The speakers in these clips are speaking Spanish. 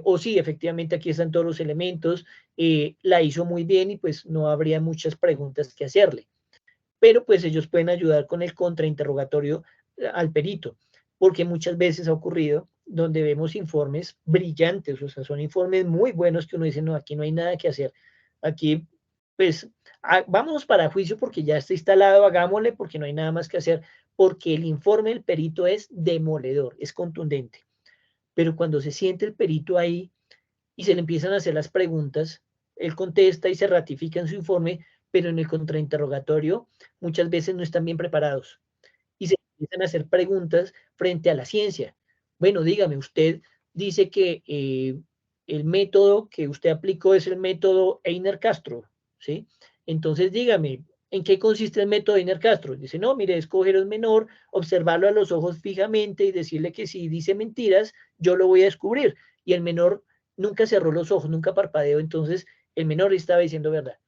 o sí, efectivamente aquí están todos los elementos, la hizo muy bien y pues no habría muchas preguntas que hacerle. Pero pues ellos pueden ayudar con el contrainterrogatorio al perito, porque muchas veces ha ocurrido donde vemos informes brillantes, o sea, son informes muy buenos que uno dice, no, aquí no hay nada que hacer, aquí pues vamos para juicio porque ya está instalado, hagámosle porque no hay nada más que hacer, porque el informe del perito es demoledor, es contundente. Pero cuando se siente el perito ahí y se le empiezan a hacer las preguntas, él contesta y se ratifica en su informe, pero en el contrainterrogatorio muchas veces no están bien preparados y se empiezan a hacer preguntas frente a la ciencia. Bueno, dígame, usted dice que el método que usted aplicó es el método Einer-Castro, ¿sí? Entonces dígame, ¿en qué consiste el método Einer-Castro? Dice, no, mire, escoger un menor, observarlo a los ojos fijamente y decirle que si dice mentiras, yo lo voy a descubrir. Y el menor nunca cerró los ojos, nunca parpadeó, entonces el menor estaba diciendo verdad.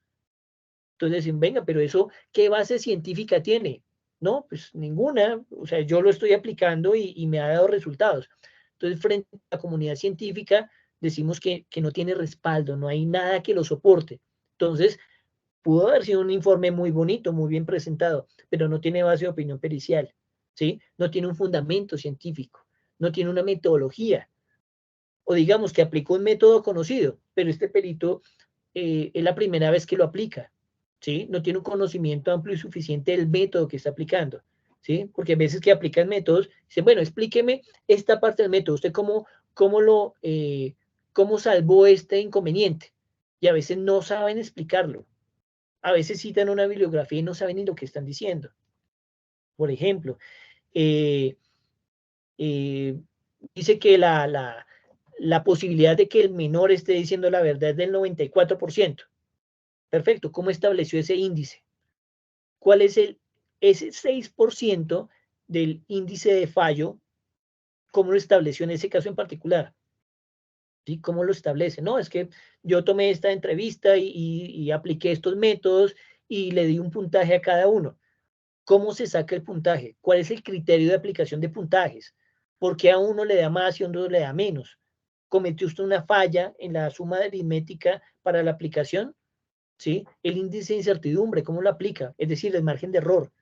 Entonces dicen, venga, pero eso, ¿qué base científica tiene? No, pues ninguna, o sea, yo lo estoy aplicando y me ha dado resultados. Entonces, frente a la comunidad científica, decimos que no tiene respaldo, no hay nada que lo soporte. Entonces, pudo haber sido un informe muy bonito, muy bien presentado, pero no tiene base de opinión pericial, ¿sí? No tiene un fundamento científico, no tiene una metodología, o digamos que aplicó un método conocido, pero este perito es la primera vez que lo aplica, ¿sí? No tiene un conocimiento amplio y suficiente del método que está aplicando, ¿sí? Porque a veces que aplican métodos, dicen, bueno, explíqueme esta parte del método, usted cómo salvó este inconveniente, y a veces no saben explicarlo, a veces citan una bibliografía y no saben ni lo que están diciendo. Por ejemplo, eh, eh, dice que la posibilidad de que el menor esté diciendo la verdad es del 94%. Perfecto, ¿cómo estableció ese índice? ¿Cuál es ese 6% del índice de fallo? ¿Cómo lo estableció en ese caso en particular? ¿Sí? ¿Cómo lo establece? No, es que yo tomé esta entrevista y apliqué estos métodos y le di un puntaje a cada uno. ¿Cómo se saca el puntaje? ¿Cuál es el criterio de aplicación de puntajes? ¿Por qué a uno le da más y a otro le da menos? ¿Cometió usted una falla en la suma aritmética para la aplicación? ¿Sí? El índice de incertidumbre, ¿cómo lo aplica? Es decir, el margen de error.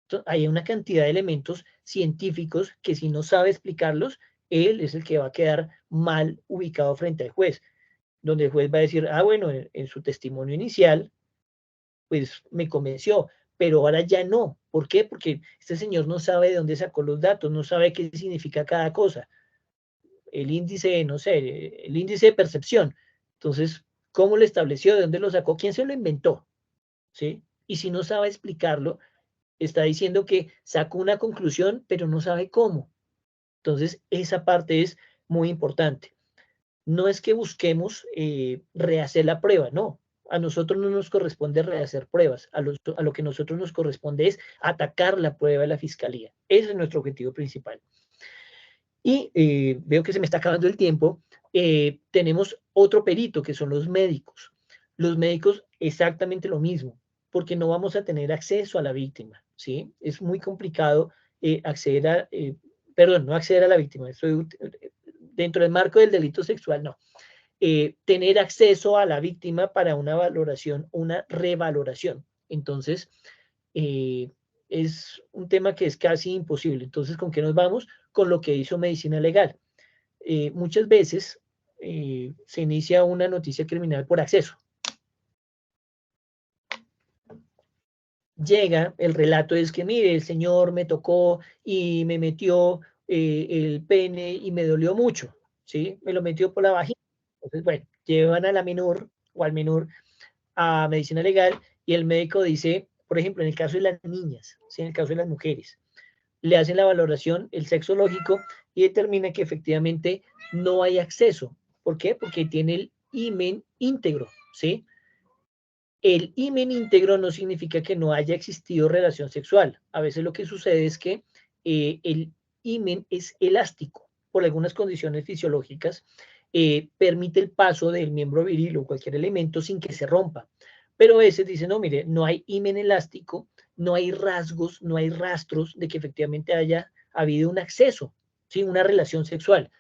Entonces, hay una cantidad de elementos científicos que si no sabe explicarlos, él es el que va a quedar mal ubicado frente al juez, donde el juez va a decir, ah, bueno, en su testimonio inicial, pues me convenció, pero ahora ya no. ¿Por qué? Porque este señor no sabe de dónde sacó los datos, no sabe qué significa cada cosa. El índice, no sé, el índice de percepción. Entonces, ¿cómo lo estableció? ¿De dónde lo sacó? ¿Quién se lo inventó? ¿Sí? Y si no sabe explicarlo, está diciendo que sacó una conclusión, pero no sabe cómo. Entonces, esa parte es muy importante. No es que busquemos rehacer la prueba, no. A nosotros no nos corresponde rehacer pruebas, a lo que nosotros nos corresponde es atacar la prueba de la fiscalía. Ese es nuestro objetivo principal. Y veo que se me está acabando el tiempo. Tenemos otro perito, que son los médicos. Los médicos exactamente lo mismo, porque no vamos a tener acceso a la víctima, ¿sí? Es muy complicado acceder a, perdón, no acceder a la víctima, estoy dentro del marco del delito sexual, no. Tener acceso a la víctima para una valoración, una revaloración. Entonces, eh, es un tema que es casi imposible. Entonces, ¿con qué nos vamos? Con lo que hizo medicina legal. Muchas veces se inicia una noticia criminal por acceso. Llega, el relato es que, mire, el señor me tocó y me metió el pene y me dolió mucho, ¿sí? Me lo metió por la vagina. Entonces, bueno, llevan a la menor o al menor a medicina legal y el médico dice, por ejemplo, en el caso de las niñas, ¿sí? En el caso de las mujeres, le hacen la valoración, el sexo lógico, y determina que efectivamente no hay acceso. ¿Por qué? Porque tiene el himen íntegro, ¿sí? El himen íntegro no significa que no haya existido relación sexual. A veces lo que sucede es que el himen es elástico por algunas condiciones fisiológicas, permite el paso del miembro viril o cualquier elemento sin que se rompa. Pero a veces dicen, no, mire, no hay himen elástico, no hay rasgos, no hay rastros de que efectivamente haya habido un acceso, ¿sí? Una relación sexual.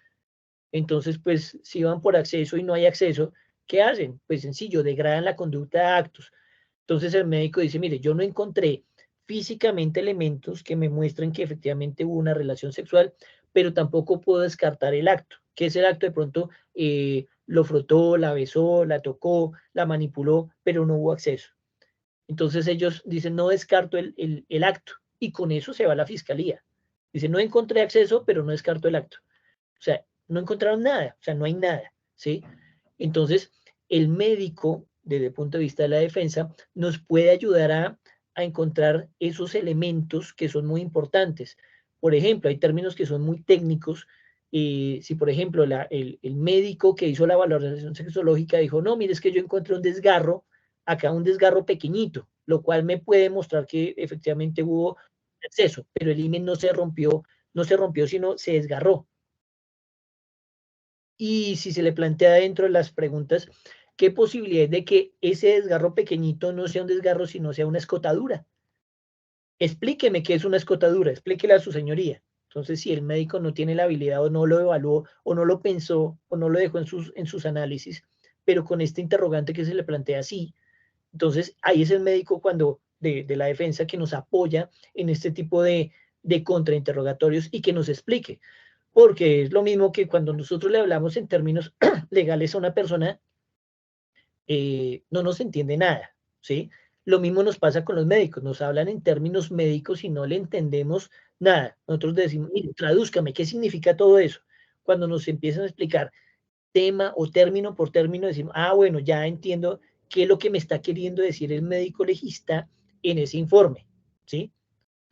Entonces, pues, si van por acceso y no hay acceso, ¿qué hacen? Pues sencillo, degradan la conducta de actos. Entonces el médico dice, mire, yo no encontré físicamente elementos que me muestren que efectivamente hubo una relación sexual, pero tampoco puedo descartar el acto. ¿Qué es el acto? De pronto lo frotó, la besó, la tocó, la manipuló, pero no hubo acceso. Entonces ellos dicen, no descarto el acto, y con eso se va a la fiscalía. Dice, no encontré acceso, pero no descarto el acto. O sea, no encontraron nada, o sea, no hay nada, ¿sí? Entonces, el médico, desde el punto de vista de la defensa, nos puede ayudar a encontrar esos elementos que son muy importantes. Por ejemplo, hay términos que son muy técnicos. Si, por ejemplo, el médico que hizo la valoración sexológica dijo, no, mire, es que yo encontré un desgarro, acá un desgarro pequeñito, lo cual me puede mostrar que efectivamente hubo acceso, pero el himen no se rompió, no se rompió, sino se desgarró. Y si se le plantea dentro de las preguntas, ¿qué posibilidad de que ese desgarro pequeñito no sea un desgarro, sino sea una escotadura? Explíqueme qué es una escotadura, explíquele a su señoría. Entonces, si el médico no tiene la habilidad o no lo evaluó o no lo pensó o no lo dejó en sus análisis, pero con este interrogante que se le plantea así, entonces ahí es el médico cuando de la defensa que nos apoya en este tipo de contrainterrogatorios y que nos explique. Porque es lo mismo que cuando nosotros le hablamos en términos legales a una persona, no nos entiende nada, ¿sí? Lo mismo nos pasa con los médicos, nos hablan en términos médicos y no le entendemos nada. Nosotros decimos, mire, tradúzcame, ¿qué significa todo eso? Cuando nos empiezan a explicar tema o término por término, decimos, ah, bueno, ya entiendo qué es lo que me está queriendo decir el médico legista en ese informe, ¿sí?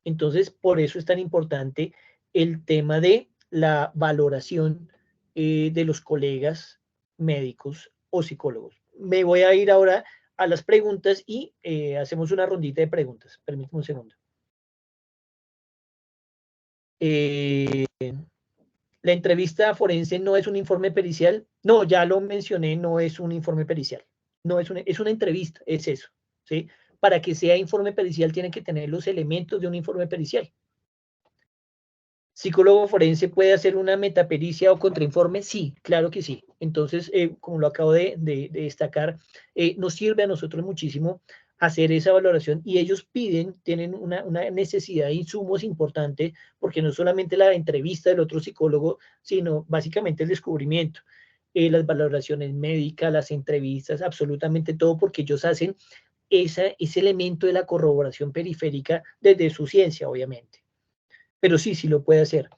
Entonces, por eso es tan importante el tema de la valoración de los colegas médicos o psicólogos. Me voy a ir ahora a las preguntas y hacemos una rondita de preguntas. Permítame un segundo. Eh, la entrevista forense no es un informe pericial. No, ya lo mencioné, no es un informe pericial. No es una entrevista, es eso, ¿sí? Para que sea informe pericial tiene que tener los elementos de un informe pericial. ¿Psicólogo forense puede hacer una metapericia o contrainforme? Sí, claro que sí. Entonces, como lo acabo de destacar, nos sirve a nosotros muchísimo hacer esa valoración y ellos piden, tienen una necesidad de insumos importante, porque no solamente la entrevista del otro psicólogo, sino básicamente el descubrimiento, las valoraciones médicas, las entrevistas, absolutamente todo, porque ellos hacen ese elemento de la corroboración periférica desde su ciencia, obviamente. Pero sí, sí lo puede hacer.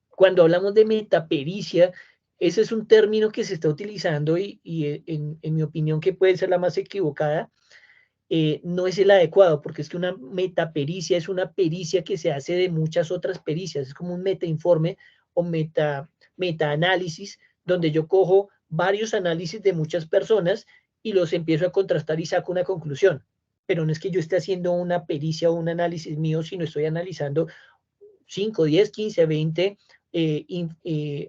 Cuando hablamos de metapericia, ese es un término que se está utilizando y en mi opinión que puede ser la más equivocada, no es el adecuado, porque es que una metapericia es una pericia que se hace de muchas otras pericias, es como un metainforme o metaanálisis, donde yo cojo varios análisis de muchas personas y los empiezo a contrastar y saco una conclusión. Pero no es que yo esté haciendo una pericia o un análisis mío, sino estoy analizando 5, 10, 15, 20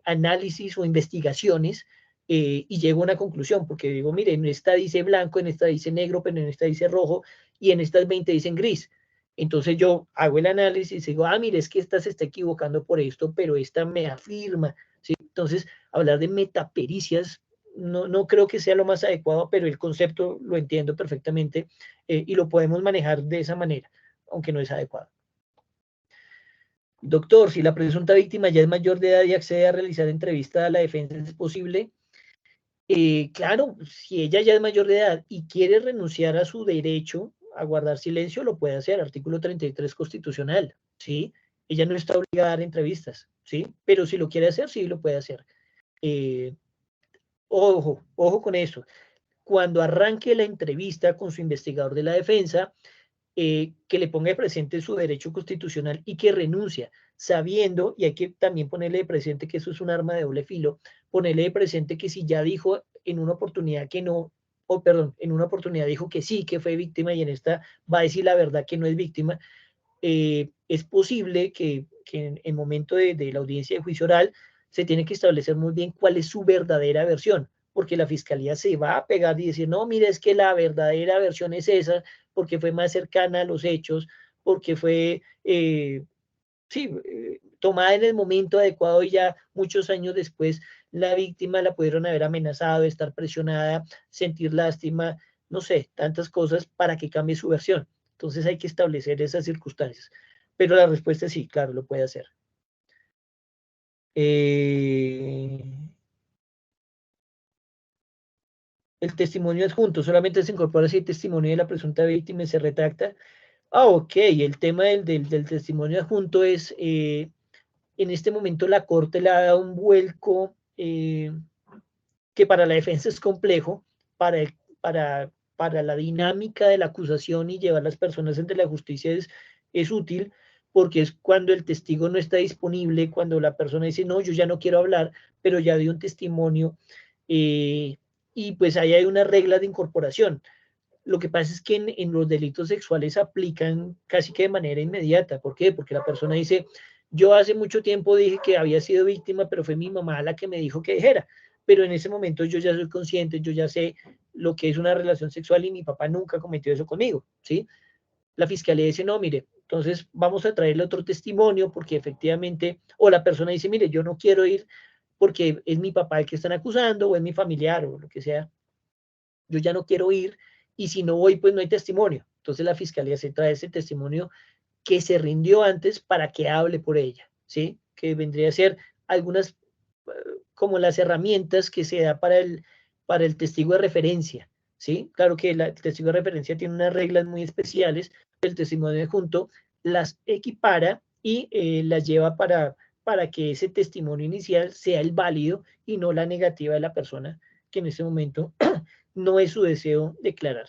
análisis o investigaciones y llego a una conclusión, porque digo, mire, en esta dice blanco, en esta dice negro, pero en esta dice rojo y en estas 20 dicen gris. Entonces yo hago el análisis y digo, ah, mire, es que esta se está equivocando por esto, pero esta me afirma, ¿sí? Entonces, hablar de metapericias no creo que sea lo más adecuado, pero el concepto lo entiendo perfectamente y lo podemos manejar de esa manera, aunque no es adecuado. Doctor, si la presunta víctima ya es mayor de edad y accede a realizar entrevista a la defensa, ¿es posible? Claro, si ella ya es mayor de edad y quiere renunciar a su derecho a guardar silencio, lo puede hacer, artículo 33 constitucional, ¿sí? Ella no está obligada a dar entrevistas, ¿sí? Pero si lo quiere hacer, sí lo puede hacer. Eh, ojo con eso. Cuando arranque la entrevista con su investigador de la defensa, que le ponga de presente su derecho constitucional y que renuncia, sabiendo, y hay que también ponerle de presente que eso es un arma de doble filo, ponerle de presente que si ya dijo en una oportunidad que no, o perdón, en una oportunidad dijo que sí, que fue víctima y en esta va a decir la verdad que no es víctima, es posible que en el momento de la audiencia de juicio oral se tiene que establecer muy bien cuál es su verdadera versión, porque la fiscalía se va a pegar y decir, no, mire, es que la verdadera versión es esa, porque fue más cercana a los hechos, porque fue sí, tomada en el momento adecuado, y ya muchos años después la víctima la pudieron haber amenazado, estar presionada, sentir lástima, no sé, tantas cosas para que cambie su versión. Entonces hay que establecer esas circunstancias. Pero la respuesta es sí, claro, lo puede hacer. El testimonio adjunto solamente se incorpora si el testimonio de la presunta víctima se retracta. Ah, ok, el tema del testimonio adjunto es, en este momento la Corte le ha dado un vuelco que para la defensa es complejo, para, el, para la dinámica de la acusación y llevar a las personas ante la justicia es útil, porque es cuando el testigo no está disponible, cuando la persona dice, no, yo ya no quiero hablar, pero ya dio un testimonio, eh, y pues ahí hay una regla de incorporación. Lo que pasa es que en los delitos sexuales aplican casi que de manera inmediata. ¿Por qué? Porque la persona dice, yo hace mucho tiempo dije que había sido víctima, pero fue mi mamá la que me dijo que dijera. Pero en ese momento yo ya soy consciente, yo ya sé lo que es una relación sexual y mi papá nunca cometió eso conmigo, ¿sí? La fiscalía dice, no, mire, entonces vamos a traerle otro testimonio porque efectivamente, o la persona dice, mire, yo no quiero ir porque es mi papá el que están acusando o es mi familiar o lo que sea, yo ya no quiero ir y si no voy, pues no hay testimonio. Entonces la fiscalía se trae ese testimonio que se rindió antes para que hable por ella, ¿sí? Que vendría a ser algunas, como las herramientas que se da para el testigo de referencia, ¿sí? Claro que el testigo de referencia tiene unas reglas muy especiales, el testimonio adjunto las equipara y las lleva para que ese testimonio inicial sea el válido y no la negativa de la persona que en ese momento no es su deseo declarar.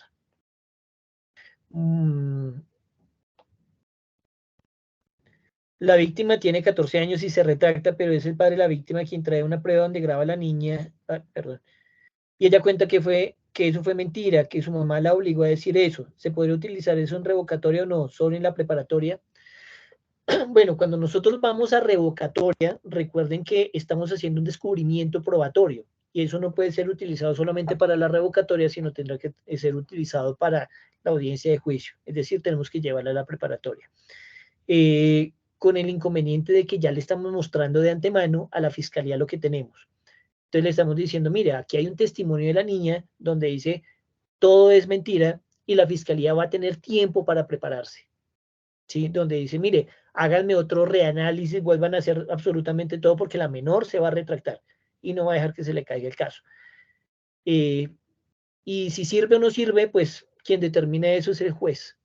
La víctima tiene 14 años y se retracta, pero es el padre de la víctima quien trae una prueba donde graba a la niña, perdón, y ella cuenta que eso fue mentira, que su mamá la obligó a decir eso. ¿Se podría utilizar eso en revocatoria o no? ¿Solo en la preparatoria? Bueno, cuando nosotros vamos a revocatoria, recuerden que estamos haciendo un descubrimiento probatorio y eso no puede ser utilizado solamente para la revocatoria, sino tendrá que ser utilizado para la audiencia de juicio. Es decir, tenemos que llevarla a la preparatoria. Con el inconveniente de que ya le estamos mostrando de antemano a la fiscalía lo que tenemos. Entonces le estamos diciendo, mire, aquí hay un testimonio de la niña donde dice todo es mentira y la fiscalía va a tener tiempo para prepararse. ¿Sí? Donde dice, mire, háganme otro reanálisis, vuelvan a hacer absolutamente todo porque la menor se va a retractar y no va a dejar que se le caiga el caso. Eh, y si sirve o no sirve, pues quien determina eso es el juez,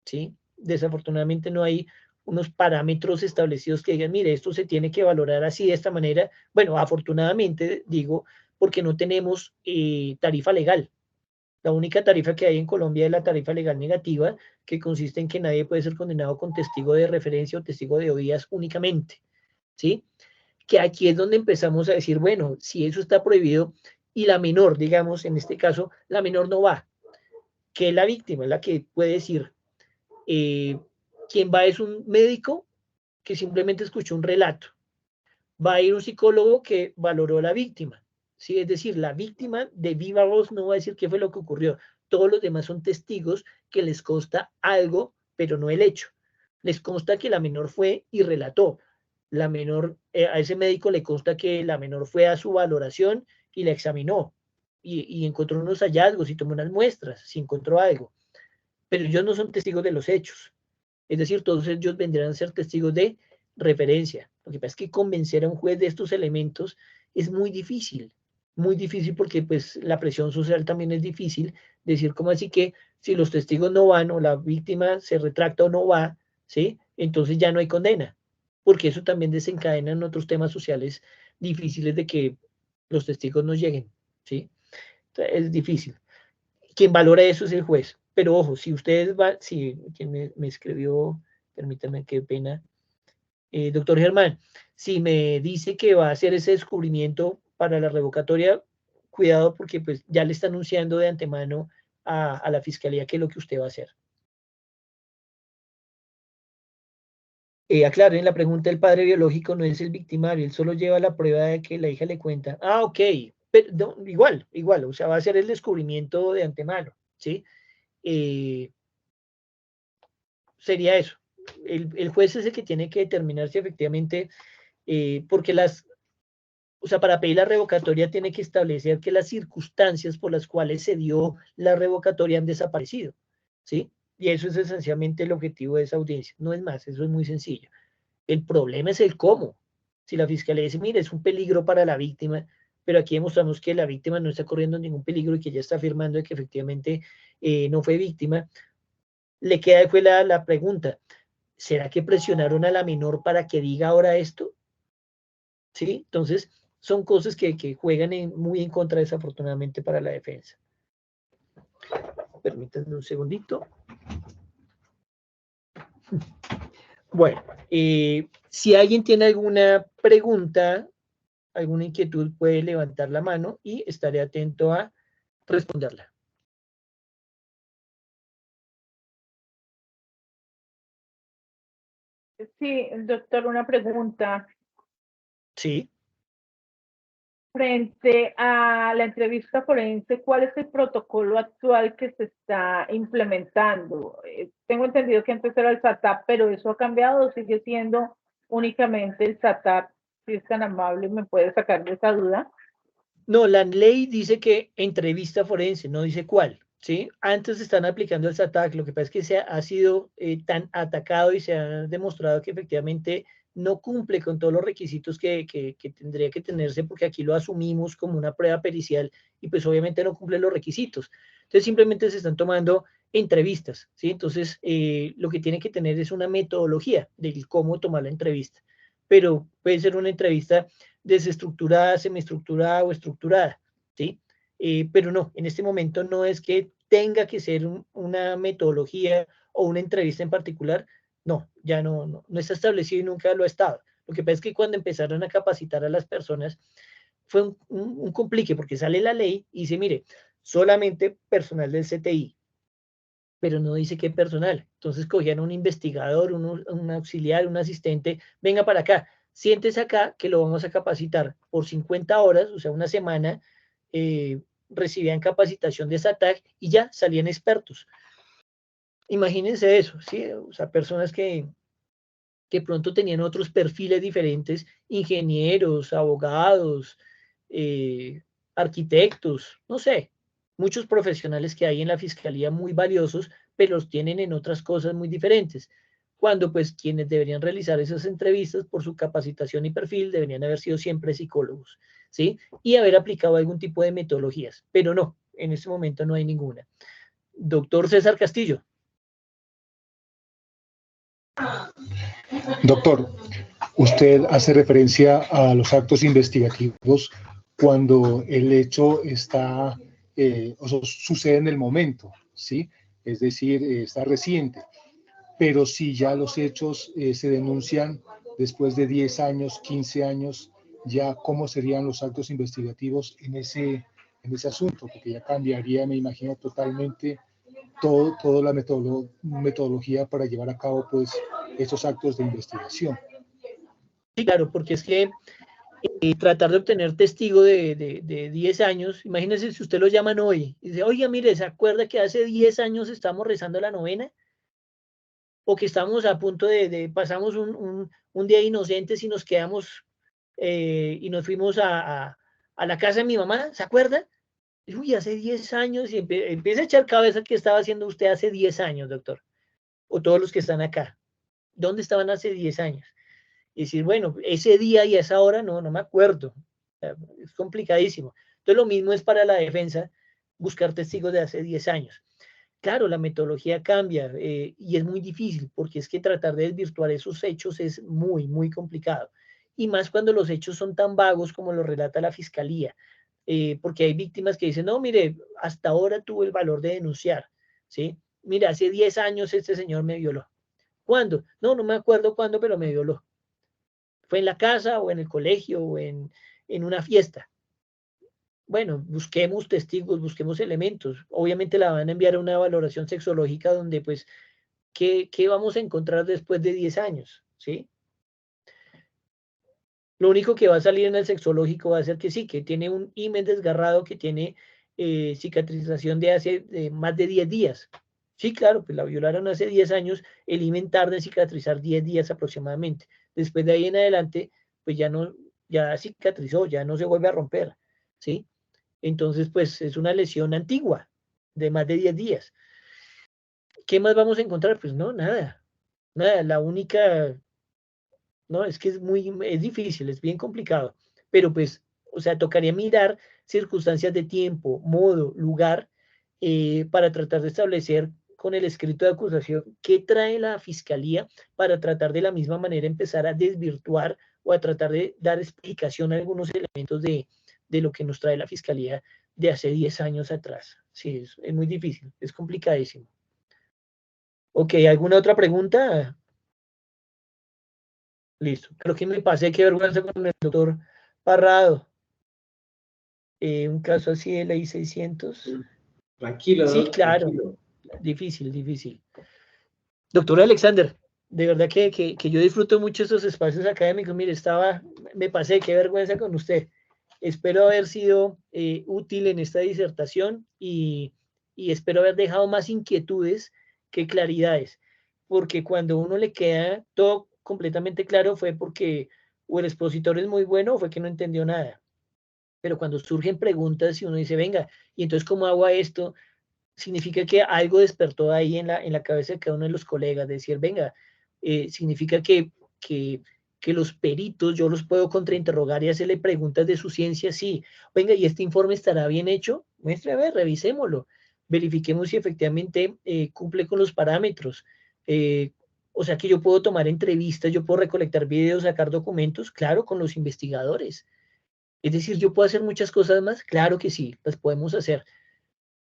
¿sí? Desafortunadamente no hay unos parámetros establecidos que digan, mire, esto se tiene que valorar así, de esta manera. Bueno, afortunadamente, digo, porque no tenemos tarifa legal. La única tarifa que hay en Colombia es la tarifa legal negativa, que consiste en que nadie puede ser condenado con testigo de referencia o testigo de oídas únicamente, ¿sí? Que aquí es donde empezamos a decir, bueno, si eso está prohibido y la menor, digamos, en este caso, la menor no va, que la víctima es la que puede decir, eh, quien va es un médico que simplemente escuchó un relato, va a ir un psicólogo que valoró a la víctima, ¿sí? Es decir, la víctima de viva voz no va a decir qué fue lo que ocurrió. Todos los demás son testigos que les consta algo, pero no el hecho. Les consta que la menor fue y relató. La menor, a ese médico le consta que la menor fue a su valoración y la examinó y encontró unos hallazgos y tomó unas muestras, si encontró algo. Pero ellos no son testigos de los hechos. Es decir, todos ellos vendrán a ser testigos de referencia. Lo que pasa es que convencer a un juez de estos elementos es muy difícil porque pues la presión social también es difícil. Decir como así que si los testigos no van o la víctima se retracta o no va, ¿sí? Entonces ya no hay condena, porque eso también desencadena en otros temas sociales difíciles de que los testigos no lleguen, ¿sí? Es difícil. Quien valora eso es el juez. Pero ojo, si ustedes van, si quien me escribió, permítame, qué pena, doctor Germán, si me dice que va a hacer ese descubrimiento para la revocatoria, cuidado porque pues ya le está anunciando de antemano a la fiscalía qué es lo que usted va a hacer. Aclaren, la pregunta del padre biológico no es el victimario, él solo lleva la prueba de que la hija le cuenta. Ah, ok, pero no, igual, o sea, va a hacer el descubrimiento de antemano, ¿sí? Eh, Sería eso. el juez es el que tiene que determinar si efectivamente, porque o sea, para pedir la revocatoria tiene que establecer que las circunstancias por las cuales se dio la revocatoria han desaparecido, ¿sí? Y eso es esencialmente el objetivo de esa audiencia. No es más, eso es muy sencillo. El problema es el cómo. Si la fiscalía dice, mire, es un peligro para la víctima, pero aquí demostramos que la víctima no está corriendo ningún peligro y que ella está afirmando que efectivamente no fue víctima, le queda después la pregunta, ¿será que presionaron a la menor para que diga ahora esto? ¿Sí? Entonces, son cosas que juegan muy en contra, desafortunadamente, para la defensa. Permítanme un segundito. Bueno, si alguien tiene alguna pregunta, alguna inquietud, puede levantar la mano y estaré atento a responderla. Sí, doctor, una pregunta. Sí. Frente a la entrevista forense, ¿cuál es el protocolo actual que se está implementando? Tengo entendido que antes era el SATAP, pero ¿eso ha cambiado o sigue siendo únicamente el SATAP? Si es tan amable, ¿me puede sacar de esa duda? No, la ley dice que entrevista forense, no dice cuál, ¿sí? Antes están aplicando el SATAC, lo que pasa es que ha sido tan atacado y se ha demostrado que efectivamente no cumple con todos los requisitos que tendría que tenerse, porque aquí lo asumimos como una prueba pericial y pues obviamente no cumple los requisitos. Entonces simplemente se están tomando entrevistas, ¿sí? Entonces lo que tiene que tener es una metodología de cómo tomar la entrevista, pero puede ser una entrevista desestructurada, semiestructurada o estructurada, ¿sí? Pero no, en este momento no es que tenga que ser una metodología o una entrevista en particular, no, ya no está establecido y nunca lo ha estado. Lo que pasa es que cuando empezaron a capacitar a las personas fue un complique porque sale la ley y dice, mire, solamente personal del CTI, pero no dice qué personal. Entonces cogían un investigador, un auxiliar, un asistente, venga para acá, siéntese acá que lo vamos a capacitar por 50 horas, o sea, una semana, recibían capacitación de SATAC y ya salían expertos. Imagínense eso, ¿sí? O sea, personas que pronto tenían otros perfiles diferentes, ingenieros, abogados, eh, arquitectos, no sé, muchos profesionales que hay en la fiscalía muy valiosos, pero los tienen en otras cosas muy diferentes. Cuando pues quienes deberían realizar esas entrevistas por su capacitación y perfil deberían haber sido siempre psicólogos, ¿sí? Y haber aplicado algún tipo de metodologías, pero no, en este momento no hay ninguna. Doctor César Castillo. Doctor, usted hace referencia a los actos investigativos cuando el hecho está, o sea, sucede en el momento, ¿sí? Es decir, está reciente. Pero si ya los hechos se denuncian después de 10 años, 15 años, ya cómo serían los actos investigativos en ese asunto, porque ya cambiaría, me imagino, totalmente toda la metodología para llevar a cabo pues estos actos de investigación. Sí, claro, porque es que tratar de obtener testigo de 10 años, imagínense si usted lo llaman hoy y dice, oiga, mire, ¿se acuerda que hace 10 años estamos rezando la novena? O que estamos a punto pasamos un día inocentes y nos quedamos y nos fuimos a la casa de mi mamá, ¿se acuerda? Uy, hace 10 años y empieza a echar cabeza que estaba haciendo usted hace 10 años, doctor, o todos los que están acá. ¿Dónde estaban hace 10 años? Y decir, bueno, ese día y esa hora no me acuerdo. Es complicadísimo. Entonces lo mismo es para la defensa, buscar testigos de hace 10 años. Claro, la metodología cambia y es muy difícil porque es que tratar de desvirtuar esos hechos es muy complicado. Y más cuando los hechos son tan vagos como lo relata la fiscalía, porque hay víctimas que dicen, no, mire, hasta ahora tuve el valor de denunciar, ¿sí? Mira, hace 10 años este señor me violó. ¿Cuándo? No me acuerdo cuándo, pero me violó. Fue en la casa o en el colegio o en una fiesta. Bueno, busquemos testigos, busquemos elementos. Obviamente la van a enviar a una valoración sexológica donde, pues, ¿qué vamos a encontrar después de 10 años? ¿Sí? Lo único que va a salir en el sexológico va a ser que sí, que tiene un himen desgarrado, que tiene cicatrización de hace más de 10 días. Sí, claro, pues la violaron hace 10 años, el IMEN tarda en cicatrizar 10 días aproximadamente. Después de ahí en adelante, pues ya cicatrizó, ya no se vuelve a romper, ¿sí? Entonces, pues es una lesión antigua, de más de 10 días. ¿Qué más vamos a encontrar? Pues no, nada, nada, la única, no, es que es difícil, es bien complicado, pero pues, o sea, tocaría mirar circunstancias de tiempo, modo, lugar, para tratar de establecer con el escrito de acusación qué trae la fiscalía para tratar de la misma manera empezar a desvirtuar o a tratar de dar explicación a algunos elementos de lo que nos trae la fiscalía de hace 10 años atrás. Sí, es muy difícil, es complicadísimo. Ok, ¿alguna otra pregunta? Listo. Creo que me pasé, qué vergüenza con el doctor Parrado. Un caso así de ley 600. Tranquilo, Sí, doc, claro. tranquilo. Difícil, difícil. Doctor Alexander, de verdad que yo disfruto mucho estos espacios académicos. Mire, me pasé, qué vergüenza con usted. Espero haber sido útil en esta disertación y espero haber dejado más inquietudes que claridades, porque cuando uno le queda todo completamente claro fue porque o el expositor es muy bueno o fue que no entendió nada. Pero cuando surgen preguntas y uno dice, venga, ¿y entonces cómo hago esto? Significa que algo despertó ahí en la cabeza de cada uno de los colegas, de decir, venga, significa que, que los peritos yo los puedo contrainterrogar y hacerle preguntas de su ciencia, sí, venga, ¿y este informe estará bien hecho? Muestre, a ver, revisémoslo, verifiquemos si efectivamente cumple con los parámetros. Eh, o sea que yo puedo tomar entrevistas, yo puedo recolectar videos, sacar documentos, claro, con los investigadores. Es decir, yo puedo hacer muchas cosas más, claro que sí, las podemos hacer.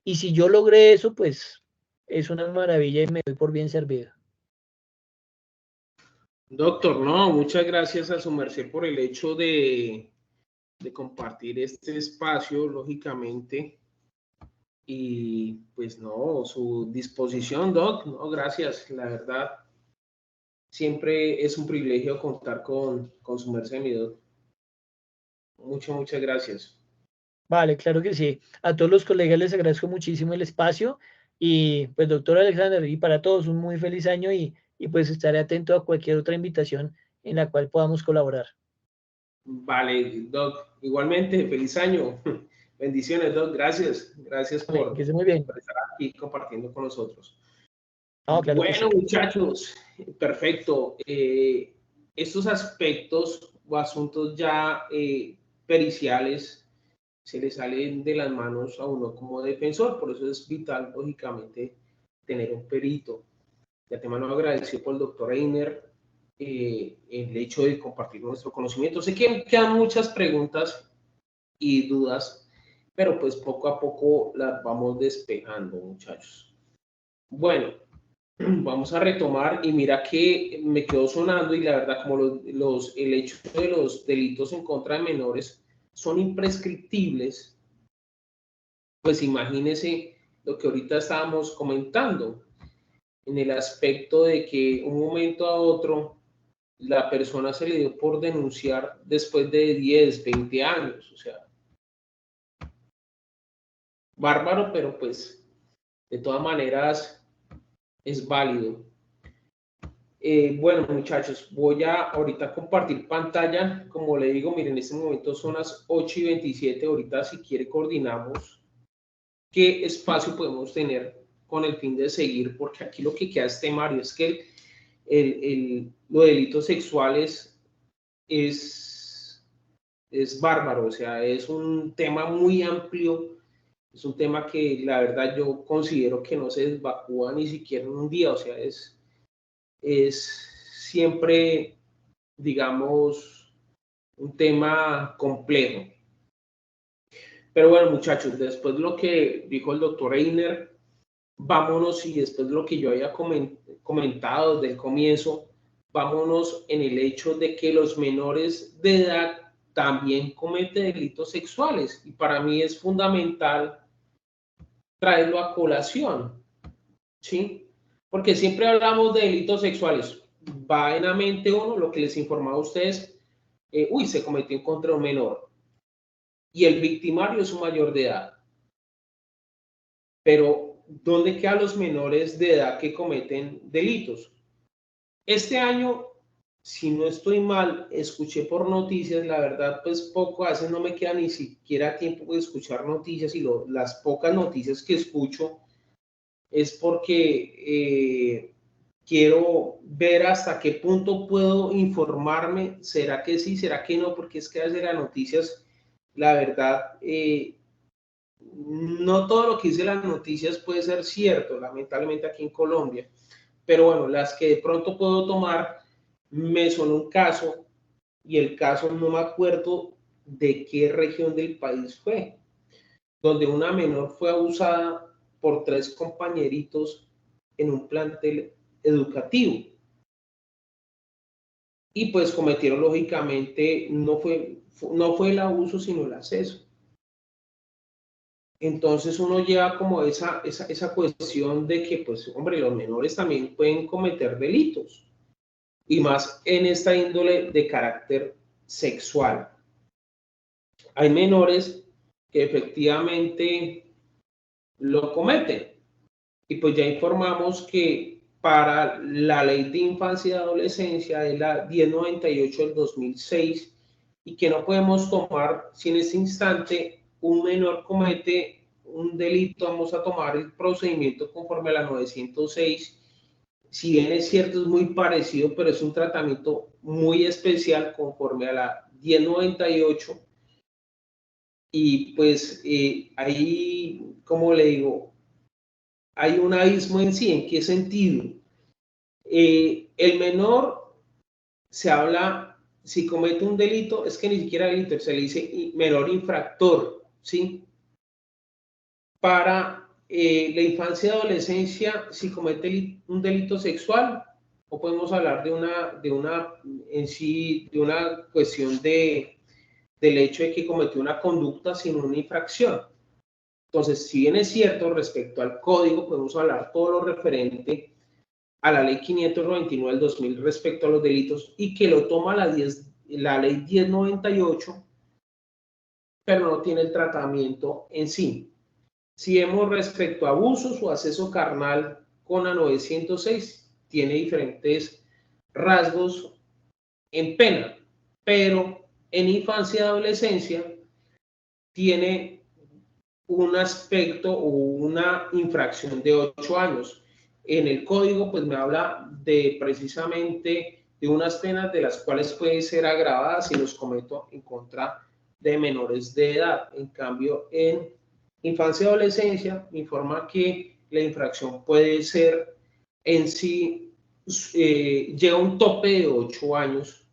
Y si yo logré eso, pues es una maravilla y me doy por bien servido. Doctor, no, muchas gracias a su merced por el hecho de compartir este espacio, lógicamente. Y pues no, su disposición, doc, no, gracias, la verdad. Siempre es un privilegio contar con su merced, mi doc. Muchas gracias. Vale, claro que sí. A todos los colegas les agradezco muchísimo el espacio y pues doctor Alexander, y para todos un muy feliz año y pues estaré atento a cualquier otra invitación en la cual podamos colaborar. Vale, doc, igualmente, feliz año. Bendiciones, doc, gracias. Gracias Amén, que esté muy bien. por estar aquí compartiendo con nosotros. No, claro que Bueno, sí. muchachos, perfecto. Estos aspectos o asuntos ya periciales se le salen de las manos a uno como defensor, por eso es vital, lógicamente, tener un perito. De antemano agradecido por el doctor Einer el hecho de compartir nuestro conocimiento. Sé que quedan muchas preguntas y dudas, pero pues poco a poco las vamos despejando, muchachos. Bueno, vamos a retomar y mira que me quedó sonando y la verdad como el hecho de los delitos en contra de menores son imprescriptibles, pues imagínese lo que ahorita estábamos comentando en el aspecto de que un momento a otro la persona se le dio por denunciar después de 10, 20 años, o sea, bárbaro, pero pues de todas maneras es válido. Bueno, muchachos, voy a ahorita compartir pantalla. Como le digo, miren, en este momento son las 8:27. Ahorita, si quiere, coordinamos qué espacio podemos tener con el fin de seguir, porque aquí lo que queda es temario. Es que los delitos sexuales es bárbaro, o sea, es un tema muy amplio. Es un tema que la verdad yo considero que no se desvacúa ni siquiera en un día, o sea, es siempre, digamos, un tema complejo. Pero bueno, muchachos, después de lo que dijo el doctor Einer, vámonos y después de lo que yo había comentado desde el comienzo, vámonos en el hecho de que los menores de edad también cometen delitos sexuales y para mí es fundamental traerlo a colación, ¿sí? Porque siempre hablamos de delitos sexuales. Va en la mente uno lo que les informaba a ustedes, se cometió en contra de un menor y el victimario es un mayor de edad. Pero ¿dónde quedan los menores de edad que cometen delitos? Este año, si no estoy mal, escuché por noticias, la verdad, pues poco, a veces no me queda ni siquiera tiempo de escuchar noticias, y las pocas noticias que escucho es porque quiero ver hasta qué punto puedo informarme, será que sí, será que no, porque es que a veces las noticias, la verdad, no todo lo que dice las noticias puede ser cierto, lamentablemente aquí en Colombia, pero bueno, las que de pronto puedo tomar me son un caso, y el caso no me acuerdo de qué región del país fue, donde una menor fue abusada por 3 compañeritos en un plantel educativo. Y pues cometieron, lógicamente, no fue el abuso, sino el acceso. Entonces uno lleva como esa cuestión de que, pues, hombre, los menores también pueden cometer delitos, y más en esta índole de carácter sexual. Hay menores que efectivamente lo cometen, y pues ya informamos que para la Ley de Infancia y Adolescencia es la 1098 del 2006, y que no podemos tomar, si en este instante un menor comete un delito, vamos a tomar el procedimiento conforme a la 906. Si bien es cierto, es muy parecido, pero es un tratamiento muy especial conforme a la 1098. Y pues ahí, como le digo, hay un abismo en sí. ¿En qué sentido? El menor, se habla, si comete un delito, es que ni siquiera delito, se le dice menor infractor, ¿sí? Para la infancia y adolescencia, si comete un delito sexual, o podemos hablar de una cuestión del hecho de que cometió una conducta sin una infracción. Entonces, si bien es cierto, respecto al código, podemos hablar todo lo referente a la ley 599 del 2000 respecto a los delitos, y que lo toma la ley 1098, pero no tiene el tratamiento en sí. Si vemos respecto a abusos o acceso carnal con la 906, tiene diferentes rasgos en pena, pero en infancia y adolescencia tiene un aspecto o una infracción de 8 años. En el código, pues me habla de precisamente de unas penas de las cuales pueden ser agravadas si los cometo en contra de menores de edad. En cambio, en infancia y adolescencia me informa que la infracción puede ser en sí, llega a un tope de 8 años,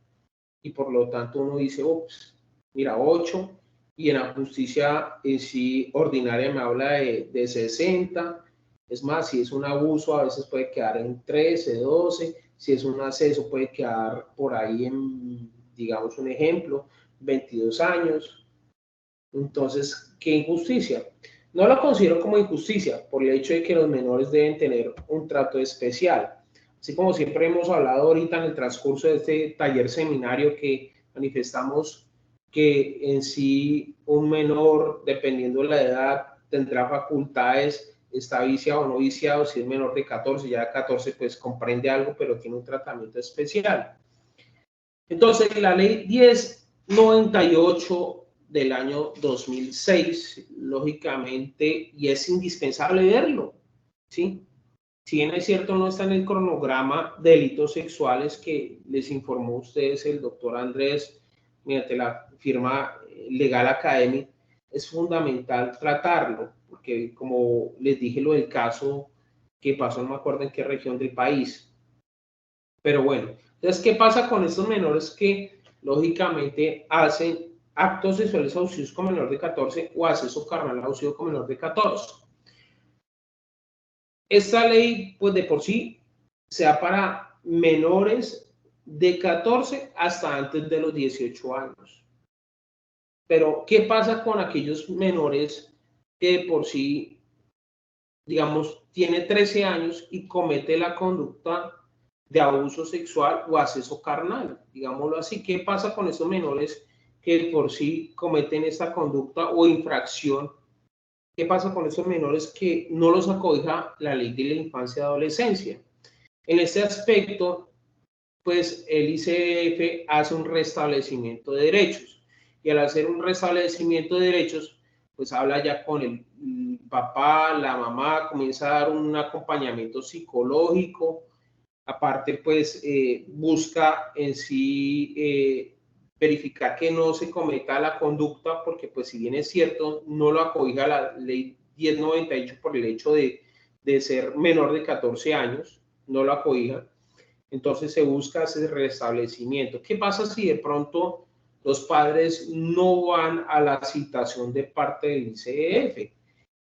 y por lo tanto uno dice, ups, mira, 8, y en la justicia en sí ordinaria me habla de 60. Es más, si es un abuso a veces puede quedar en 13, 12, si es un acceso puede quedar por ahí en, digamos un ejemplo, 22 años. Entonces, ¿qué injusticia? No lo considero como injusticia por el hecho de que los menores deben tener un trato especial. Así como siempre hemos hablado ahorita en el transcurso de este taller seminario, que manifestamos que en sí un menor, dependiendo de la edad, tendrá facultades, está viciado o no viciado. Si es menor de 14, ya de 14 pues comprende algo, pero tiene un tratamiento especial. Entonces, la ley 1098 del año 2006, lógicamente, y es indispensable verlo, ¿sí? Si bien es cierto, no está en el cronograma de delitos sexuales que les informó a ustedes el doctor Andrés mediante la firma Legal Academy, es fundamental tratarlo, porque como les dije lo del caso que pasó, no me acuerdo en qué región del país, pero bueno. Entonces, ¿qué pasa con estos menores que lógicamente hacen actos sexuales abusivos con menor de 14 o acceso carnal abusivo con menor de 14? Esta ley, pues de por sí, sea para menores de 14 hasta antes de los 18 años. Pero, ¿qué pasa con aquellos menores que de por sí, digamos, tiene 13 años y comete la conducta de abuso sexual o acceso carnal, digámoslo así? ¿Qué pasa con esos menores que por sí cometen esta conducta o infracción ¿Qué pasa con esos menores que no los acobija la ley de la infancia y adolescencia? En este aspecto, pues el ICF hace un restablecimiento de derechos, y al hacer un restablecimiento de derechos, pues habla ya con el papá, la mamá, comienza a dar un acompañamiento psicológico, aparte pues busca en sí verificar que no se cometa la conducta, porque pues si bien es cierto, no lo acobija la ley 1098 por el hecho de ser menor de 14 años, no lo acobija. Entonces se busca ese restablecimiento. ¿Qué pasa si de pronto los padres no van a la citación de parte del ICF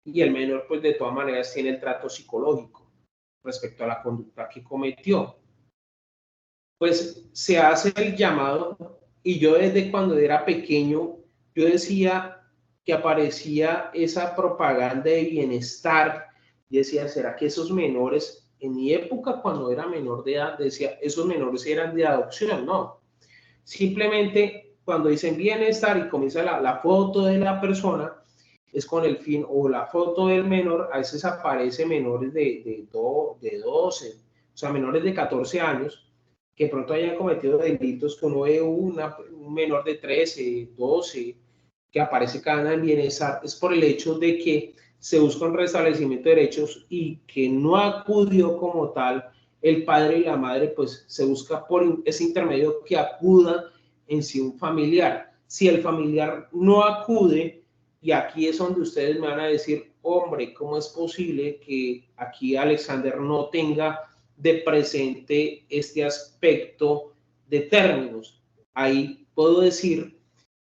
y el menor pues de todas maneras tiene el trato psicológico respecto a la conducta que cometió? Pues se hace el llamado, y yo desde cuando era pequeño, yo decía que aparecía esa propaganda de bienestar, y decía, ¿será que esos menores, en mi época cuando era menor de edad, decía, esos menores eran de adopción? No, simplemente cuando dicen bienestar y comienza la foto de la persona, es con el fin, o la foto del menor, a veces aparece menores de 12, o sea, menores de 14 años, que de pronto hayan cometido delitos, que uno ve un menor de 13, 12, que aparece cada vez en bienestar, es por el hecho de que se busca un restablecimiento de derechos y que no acudió como tal el padre y la madre, pues se busca por ese intermedio que acuda en sí un familiar. Si el familiar no acude, y aquí es donde ustedes me van a decir, hombre, ¿cómo es posible que aquí Alexander no tenga de presente este aspecto de términos? Ahí puedo decir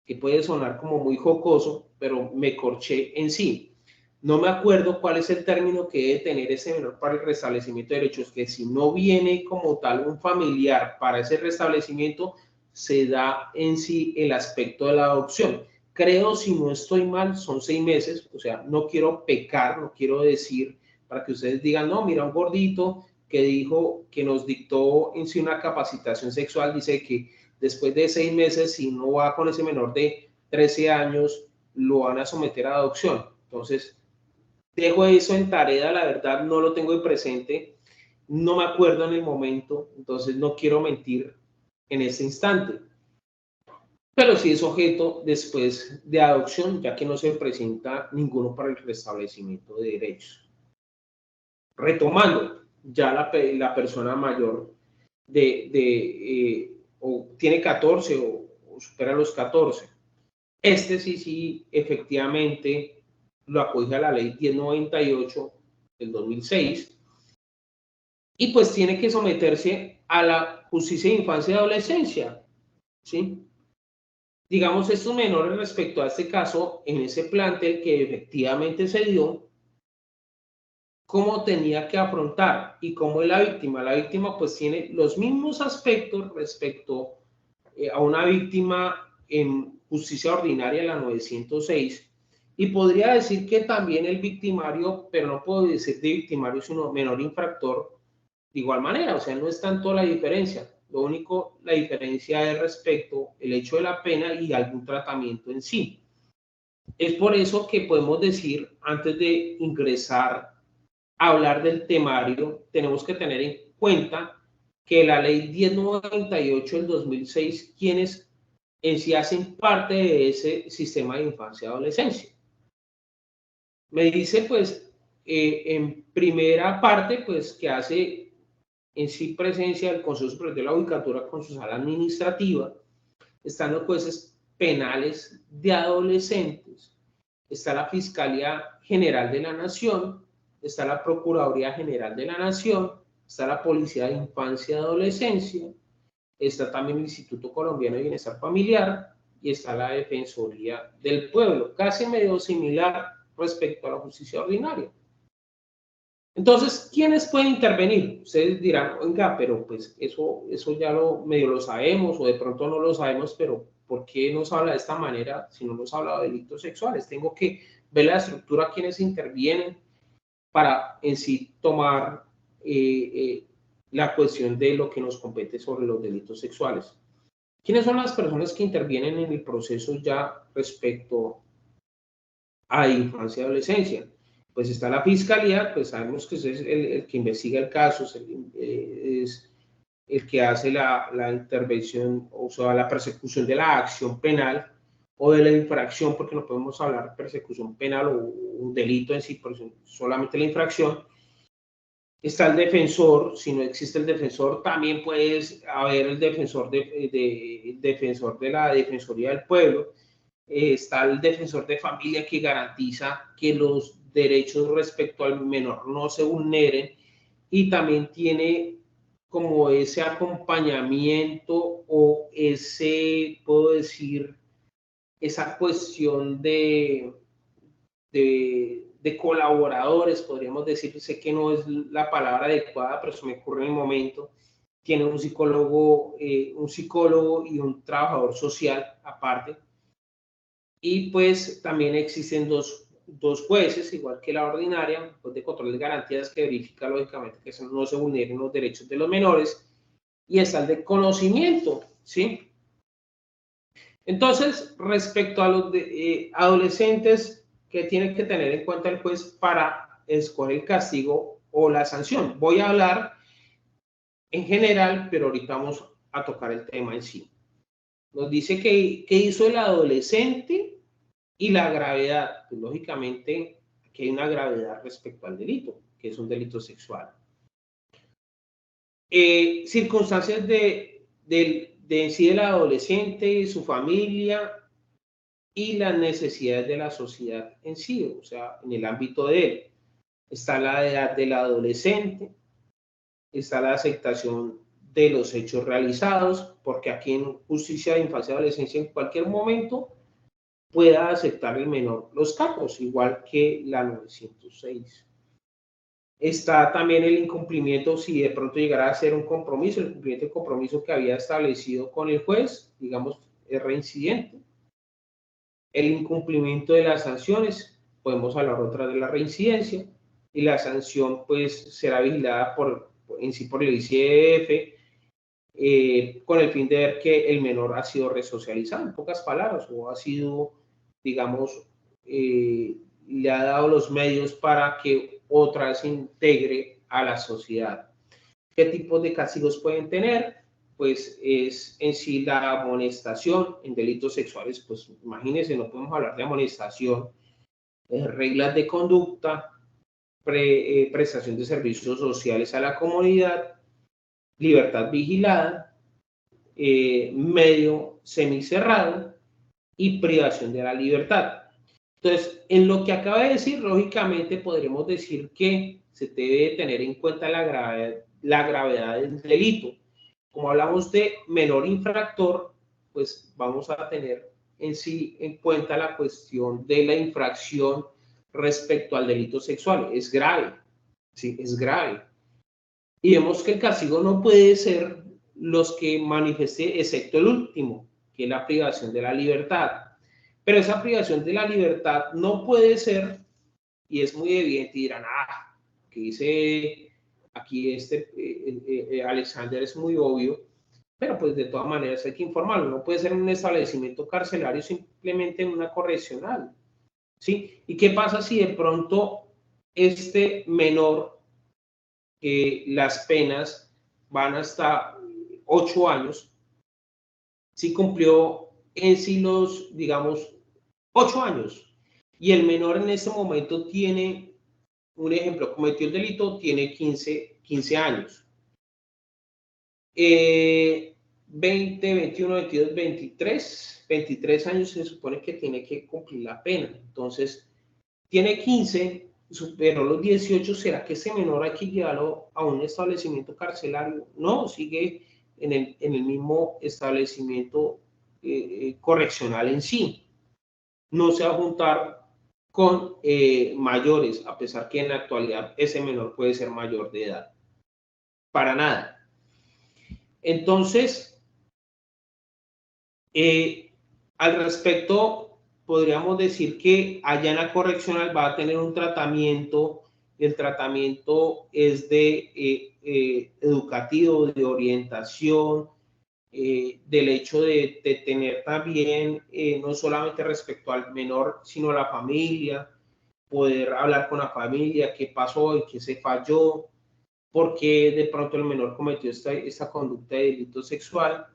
que puede sonar como muy jocoso, pero me corché en sí. No me acuerdo cuál es el término que debe tener ese menor para el restablecimiento de derechos, que si no viene como tal un familiar para ese restablecimiento, se da en sí el aspecto de la adopción. Creo, si no estoy mal, son 6 meses, o sea, no quiero pecar, no quiero decir para que ustedes digan, no, mira, un gordito que dijo, que nos dictó en sí una capacitación sexual, dice que después de 6 meses, si no va con ese menor de 13 años, lo van a someter a adopción. Entonces, dejo eso en tarea, la verdad no lo tengo de presente, no me acuerdo en el momento, entonces no quiero mentir en ese instante. Pero sí es objeto después de adopción, ya que no se presenta ninguno para el restablecimiento de derechos. Retomando, ya la persona mayor o tiene 14 o supera los 14. Este sí, efectivamente lo acoge a la ley 1098 del 2006 y pues tiene que someterse a la justicia de infancia y adolescencia, ¿sí? Digamos, estos menores respecto a este caso, en ese plantel que efectivamente se dio, cómo tenía que afrontar y cómo es la víctima. La víctima pues tiene los mismos aspectos respecto a una víctima en justicia ordinaria, la 906, y podría decir que también el victimario, pero no puedo decir de victimario, sino menor infractor, de igual manera, o sea, no es tanto la diferencia. Lo único, la diferencia es respecto al hecho de la pena y algún tratamiento en sí. Es por eso que podemos decir, antes de ingresar a hablar del temario, tenemos que tener en cuenta que la ley 1098 del 2006, quienes en sí hacen parte de ese sistema de infancia y adolescencia. Me dice, pues, en primera parte, pues, que hace en sí presencia del Consejo Superior de la Judicatura con su sala administrativa, están los jueces penales de adolescentes, está la Fiscalía General de la Nación, está la Procuraduría General de la Nación, está la Policía de Infancia y Adolescencia, está también el Instituto Colombiano de Bienestar Familiar y está la Defensoría del Pueblo, casi medio similar respecto a la justicia ordinaria. Entonces, ¿quiénes pueden intervenir? Ustedes dirán, oiga, pero pues eso ya medio lo sabemos, o de pronto no lo sabemos, pero ¿por qué nos habla de esta manera si no nos habla de delitos sexuales? Tengo que ver la estructura, quiénes intervienen para en sí tomar la cuestión de lo que nos compete sobre los delitos sexuales. ¿Quiénes son las personas que intervienen en el proceso ya respecto a infancia y adolescencia. Pues está la fiscalía, pues sabemos que es el que investiga el caso, es el que hace la intervención, o sea, la persecución de la acción penal o de la infracción, porque no podemos hablar de persecución penal o un delito en sí, por solamente la infracción. Está el defensor, si no existe el defensor, también puede haber el defensor defensor de la Defensoría del Pueblo. Está el defensor de familia que garantiza que los derechos respecto al menor no se vulneren, y también tiene como ese acompañamiento o ese, puedo decir, esa cuestión de colaboradores, podríamos decir. Sé que no es la palabra adecuada, pero se me ocurre en el momento. Tiene un psicólogo y un trabajador social aparte. Y pues también existen dos jueces, igual que la ordinaria, juez de control de garantías, que verifica lógicamente que no se vulneren los derechos de los menores. Y está el de conocimiento, ¿sí? Entonces, respecto a los adolescentes, ¿qué tiene que tener en cuenta el juez para escoger el castigo o la sanción? Voy a hablar en general, pero ahorita vamos a tocar el tema en sí. Nos dice qué hizo el adolescente y la gravedad. Pues, lógicamente, que hay una gravedad respecto al delito, que es un delito sexual. Circunstancias en sí del adolescente, su familia y las necesidades de la sociedad en sí, o sea, en el ámbito de él. Está la edad del adolescente, está la aceptación de los hechos realizados, porque aquí en justicia de infancia y adolescencia en cualquier momento pueda aceptar el menor los cargos, igual que la 906. Está también el incumplimiento, si de pronto llegara a ser un compromiso, el cumplimiento del compromiso que había establecido con el juez, digamos, es reincidente. El incumplimiento de las sanciones, podemos hablar otra de la reincidencia, y la sanción pues será vigilada en sí por el ICF, con el fin de ver que el menor ha sido resocializado, en pocas palabras, o ha sido, digamos, le ha dado los medios para que otra vez se integre a la sociedad. ¿Qué tipos de castigos pueden tener? Pues es en sí la amonestación en delitos sexuales. Pues imagínense, no podemos hablar de amonestación, reglas de conducta, prestación de servicios sociales a la comunidad, libertad vigilada, medio semicerrado y privación de la libertad. Entonces, en lo que acaba de decir, lógicamente podremos decir que se debe tener en cuenta la gravedad del delito. Como hablamos de menor infractor, pues vamos a tener en cuenta la cuestión de la infracción respecto al delito sexual. Es grave, sí, es grave. Y vemos que el castigo no puede ser los que manifesté, excepto el último, que es la privación de la libertad. Pero esa privación de la libertad no puede ser, y es muy evidente, y dirán, que dice aquí Alexander, es muy obvio, pero pues de todas maneras hay que informarlo. No puede ser en un establecimiento carcelario, simplemente en una correccional, ¿sí? ¿Y qué pasa si de pronto este menor, las penas van hasta 8 años, si cumplió en sí los, digamos, 8 años, y el menor en ese momento tiene, un ejemplo, cometió el delito, tiene 15 años. 20, 21, 22, 23 años se supone que tiene que cumplir la pena. Entonces, tiene 15, superó los 18, ¿será que ese menor hay que llevarlo a un establecimiento carcelario? No, sigue en el mismo establecimiento correccional en sí. No se va a juntar con mayores, a pesar que en la actualidad ese menor puede ser mayor de edad. Para nada. Entonces, al respecto, podríamos decir que allá en la correccional va a tener un tratamiento. El tratamiento es de educativo, de orientación, del hecho de tener también, no solamente respecto al menor, sino a la familia, poder hablar con la familia, qué pasó y qué se falló, por qué de pronto el menor cometió esta conducta de delito sexual.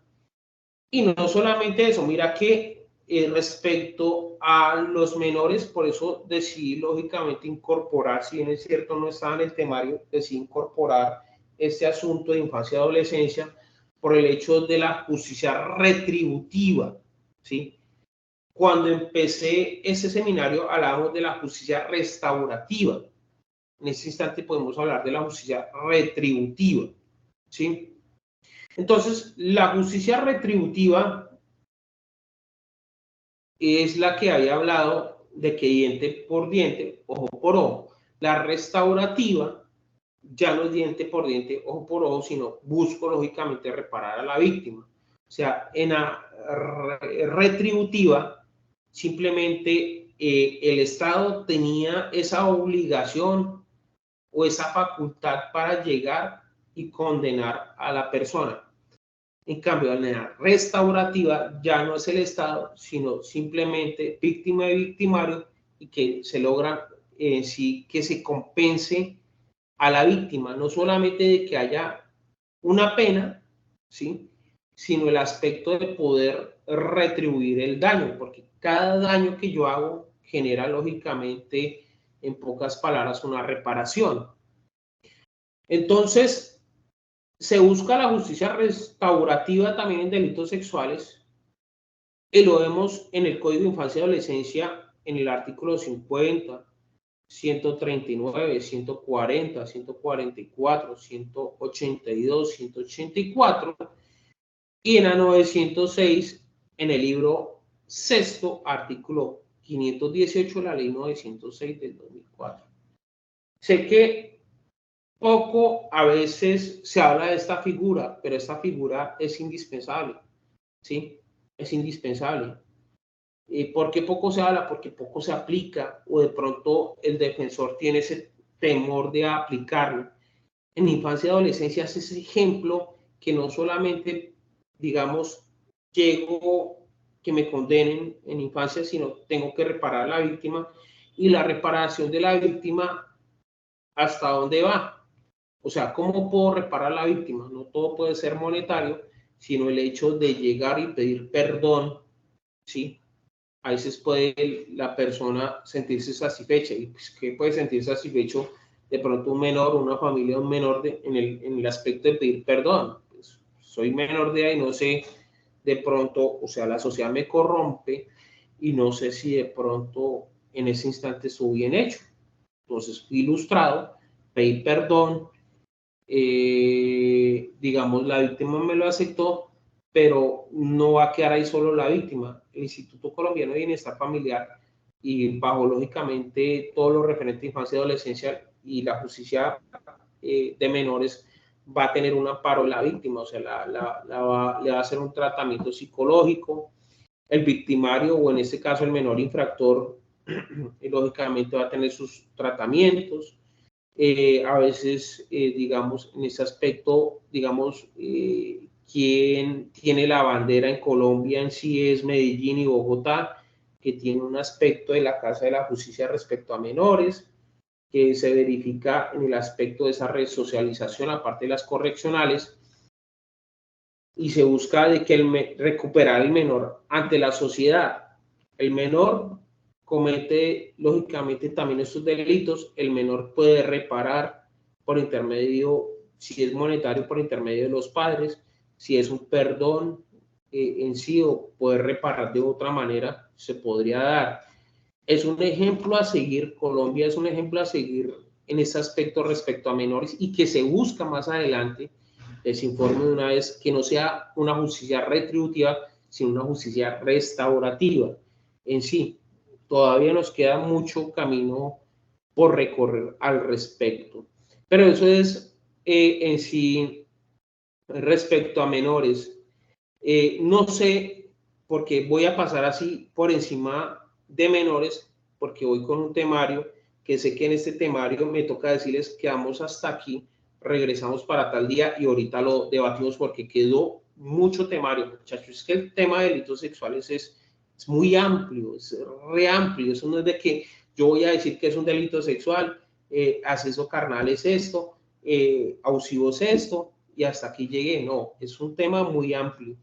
Y no solamente eso, mira que respecto a los menores, por eso decidí lógicamente incorporar, si bien es cierto no estaba en el temario, decidí incorporar este asunto de infancia y adolescencia por el hecho de la justicia retributiva, ¿sí? Cuando empecé ese seminario hablábamos de la justicia restaurativa. En este instante podemos hablar de la justicia retributiva, ¿sí? Entonces, la justicia retributiva es la que había hablado de que diente por diente, ojo por ojo. La restaurativa ya no es diente por diente, ojo por ojo, sino busco lógicamente reparar a la víctima. O sea, en la retributiva, simplemente el Estado tenía esa obligación o esa facultad para llegar y condenar a la persona. En cambio, en la restaurativa ya no es el Estado, sino simplemente víctima y victimario, y que se logra sí que se compense a la víctima, no solamente de que haya una pena, ¿sí? Sino el aspecto de poder retribuir el daño, porque cada daño que yo hago genera lógicamente, en pocas palabras, una reparación. Entonces, se busca la justicia restaurativa también en delitos sexuales, y lo vemos en el Código de Infancia y Adolescencia en el artículo 50, 139, 140, 144, 182, 184 y en la 906 en el libro sexto, artículo 518 de la ley 906 del 2004. Sé que poco a veces se habla de esta figura, pero esta figura es indispensable, ¿sí? Es indispensable. ¿Por qué poco se habla? Porque poco se aplica, o de pronto el defensor tiene ese temor de aplicarlo. En infancia y adolescencia es ese ejemplo que no solamente, digamos, llego que me condenen en infancia, sino tengo que reparar a la víctima, y la reparación de la víctima, ¿hasta dónde va? O sea, ¿cómo puedo reparar a la víctima? No todo puede ser monetario, sino el hecho de llegar y pedir perdón, ¿sí? A veces puede la persona sentirse satisfecha. ¿Y pues, qué puede sentirse satisfecho de pronto un menor, una familia, un menor en el aspecto de pedir perdón? Pues, soy menor de edad y no sé, de pronto, o sea, la sociedad me corrompe y no sé si de pronto en ese instante estuvo bien hecho. Entonces, fui ilustrado, pedí perdón, digamos, la víctima me lo aceptó, pero no va a quedar ahí solo la víctima. El Instituto Colombiano de Bienestar Familiar, y bajo lógicamente todo lo referente a infancia y adolescencia y la justicia de menores, va a tener un amparo a la víctima, o sea, le va a hacer un tratamiento psicológico. El victimario, o en este caso el menor infractor, lógicamente va a tener sus tratamientos. A veces, digamos, en ese aspecto, digamos, quien tiene la bandera en Colombia en sí es Medellín y Bogotá, que tiene un aspecto de la Casa de la Justicia respecto a menores, que se verifica en el aspecto de esa resocialización, aparte de las correccionales, y se busca de que recuperar el menor ante la sociedad. El menor comete lógicamente también estos delitos, el menor puede reparar por intermedio, si es monetario, por intermedio de los padres, si es un perdón en sí, o poder reparar de otra manera, se podría dar. Es un ejemplo a seguir, Colombia es un ejemplo a seguir en ese aspecto respecto a menores, y que se busca más adelante, les informo de una vez, que no sea una justicia retributiva, sino una justicia restaurativa en sí. Todavía nos queda mucho camino por recorrer al respecto. Pero eso es en sí respecto a menores. No sé, porque voy a pasar así por encima de menores, porque voy con un temario, que sé que en este temario me toca decirles que vamos hasta aquí, regresamos para tal día y ahorita lo debatimos porque quedó mucho temario, muchachos. Es que el tema de delitos sexuales es muy amplio, es re amplio. Eso no es de que yo voy a decir que es un delito sexual, acceso carnal es esto, abusivo es esto, y hasta aquí llegué. No, es un tema muy amplio.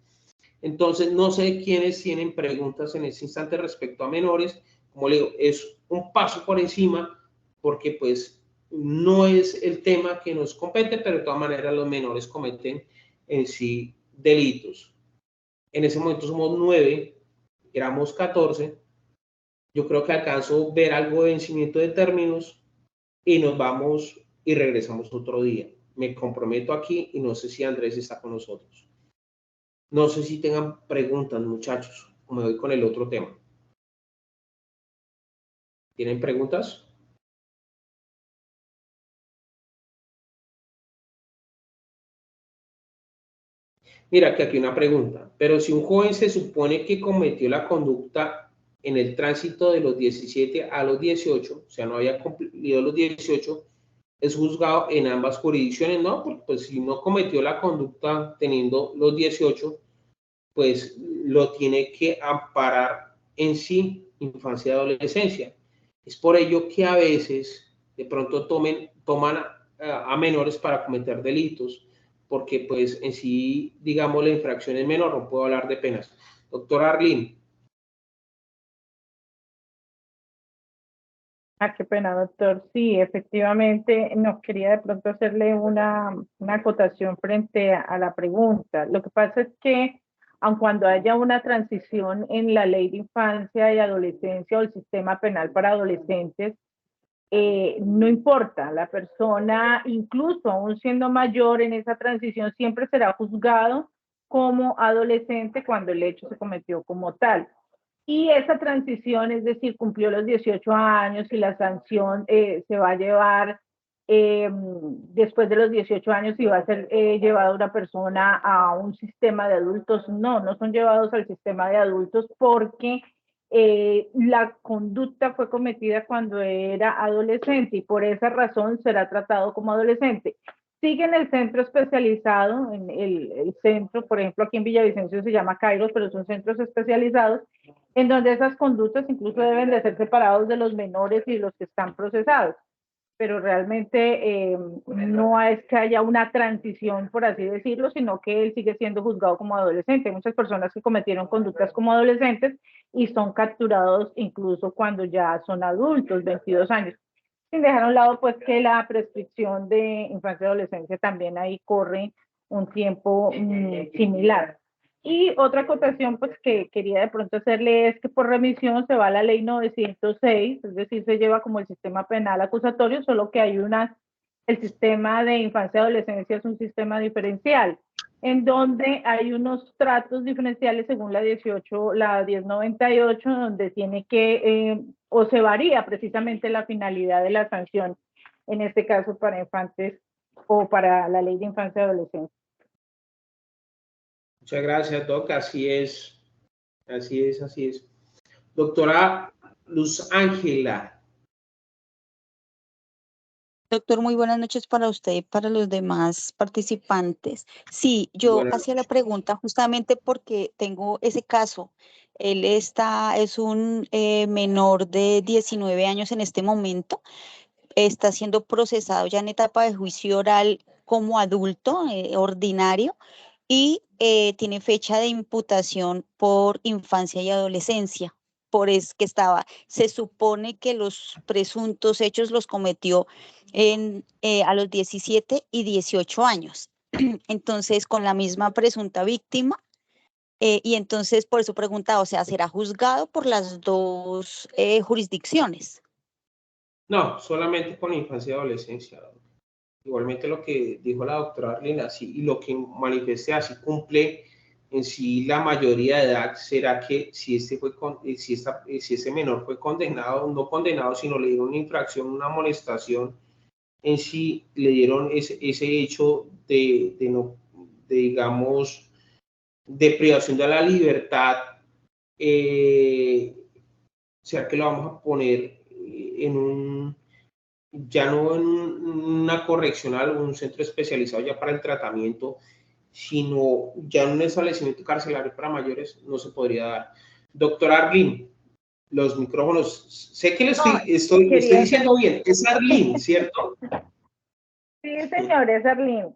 Entonces, no sé quiénes tienen preguntas en este instante respecto a menores. Como le digo, es un paso por encima porque pues no es el tema que nos compete, pero de todas maneras los menores cometen en sí delitos. En ese momento somos 9, éramos 14. Yo creo que alcanzo a ver algo de vencimiento de términos y nos vamos y regresamos otro día. Me comprometo aquí y no sé si Andrés está con nosotros. No sé si tengan preguntas, muchachos, o me voy con el otro tema. ¿Tienen preguntas? Mira, que aquí una pregunta. Pero si un joven se supone que cometió la conducta en el tránsito de los 17 a los 18, o sea, no había cumplido los 18, es juzgado en ambas jurisdicciones, ¿no? Porque pues si no cometió la conducta teniendo los 18, pues lo tiene que amparar en sí, infancia y adolescencia. Es por ello que a veces de pronto toman a menores para cometer delitos, porque pues en sí, digamos, la infracción es menor, no puedo hablar de penas. Doctora Arlene. Qué pena, doctor. Sí, efectivamente, no quería de pronto hacerle una acotación frente a la pregunta. Lo que pasa es que, aun cuando haya una transición en la ley de infancia y adolescencia o el sistema penal para adolescentes, no importa, la persona, incluso aún siendo mayor en esa transición, siempre será juzgado como adolescente cuando el hecho se cometió como tal. Y esa transición, es decir, cumplió los 18 años y la sanción se va a llevar después de los 18 años y va a ser llevada una persona a un sistema de adultos. No, no son llevados al sistema de adultos porque la conducta fue cometida cuando era adolescente y por esa razón será tratado como adolescente. Sigue en el centro especializado, en el centro, por ejemplo, aquí en Villavicencio se llama Kairos, pero son centros especializados en donde esas conductas incluso deben de ser separados de los menores y los que están procesados. Pero realmente no es que haya una transición, por así decirlo, sino que él sigue siendo juzgado como adolescente. Hay muchas personas que cometieron conductas como adolescentes y son capturados incluso cuando ya son adultos, 22 años. Sin dejar a un lado, pues, que la prescripción de infancia y adolescencia también ahí corre un tiempo similar. Y otra acotación, pues, que quería de pronto hacerle es que por remisión se va a la ley 906, es decir, se lleva como el sistema penal acusatorio, solo que hay el sistema de infancia y adolescencia es un sistema diferencial, en donde hay unos tratos diferenciales según la 1098, donde tiene que, o se varía precisamente la finalidad de la sanción, en este caso para infantes o para la ley de infancia y adolescencia. Muchas gracias, Doc. Así es. Así es, así es. Doctora Luz Ángela. Doctor, muy buenas noches para usted y para los demás participantes. Sí, yo hacía la pregunta justamente porque tengo ese caso. Él es un menor de 19 años en este momento. Está siendo procesado ya en etapa de juicio oral como adulto ordinario y tiene fecha de imputación por infancia y adolescencia. Por es que se supone que los presuntos hechos los cometió a los 17 y 18 años. Entonces, con la misma presunta víctima, y entonces por eso preguntaba, o sea, ¿será juzgado por las dos jurisdicciones? No, solamente con infancia y adolescencia. Igualmente lo que dijo la doctora Arlene, así, y lo que manifieste así cumple en sí la mayoría de edad. ¿Será que si si ese menor fue condenado, no condenado, sino le dieron una infracción, una amonestación, en sí le dieron ese hecho digamos, de privación de la libertad, ¿será que lo vamos a poner ya no en una correccional o un centro especializado ya para el tratamiento, sino ya en un establecimiento carcelario para mayores no se podría dar. Doctor Arlene, los micrófonos, sé que le estoy diciendo bien, es Arlene, ¿cierto? Sí, señor, es Arlene.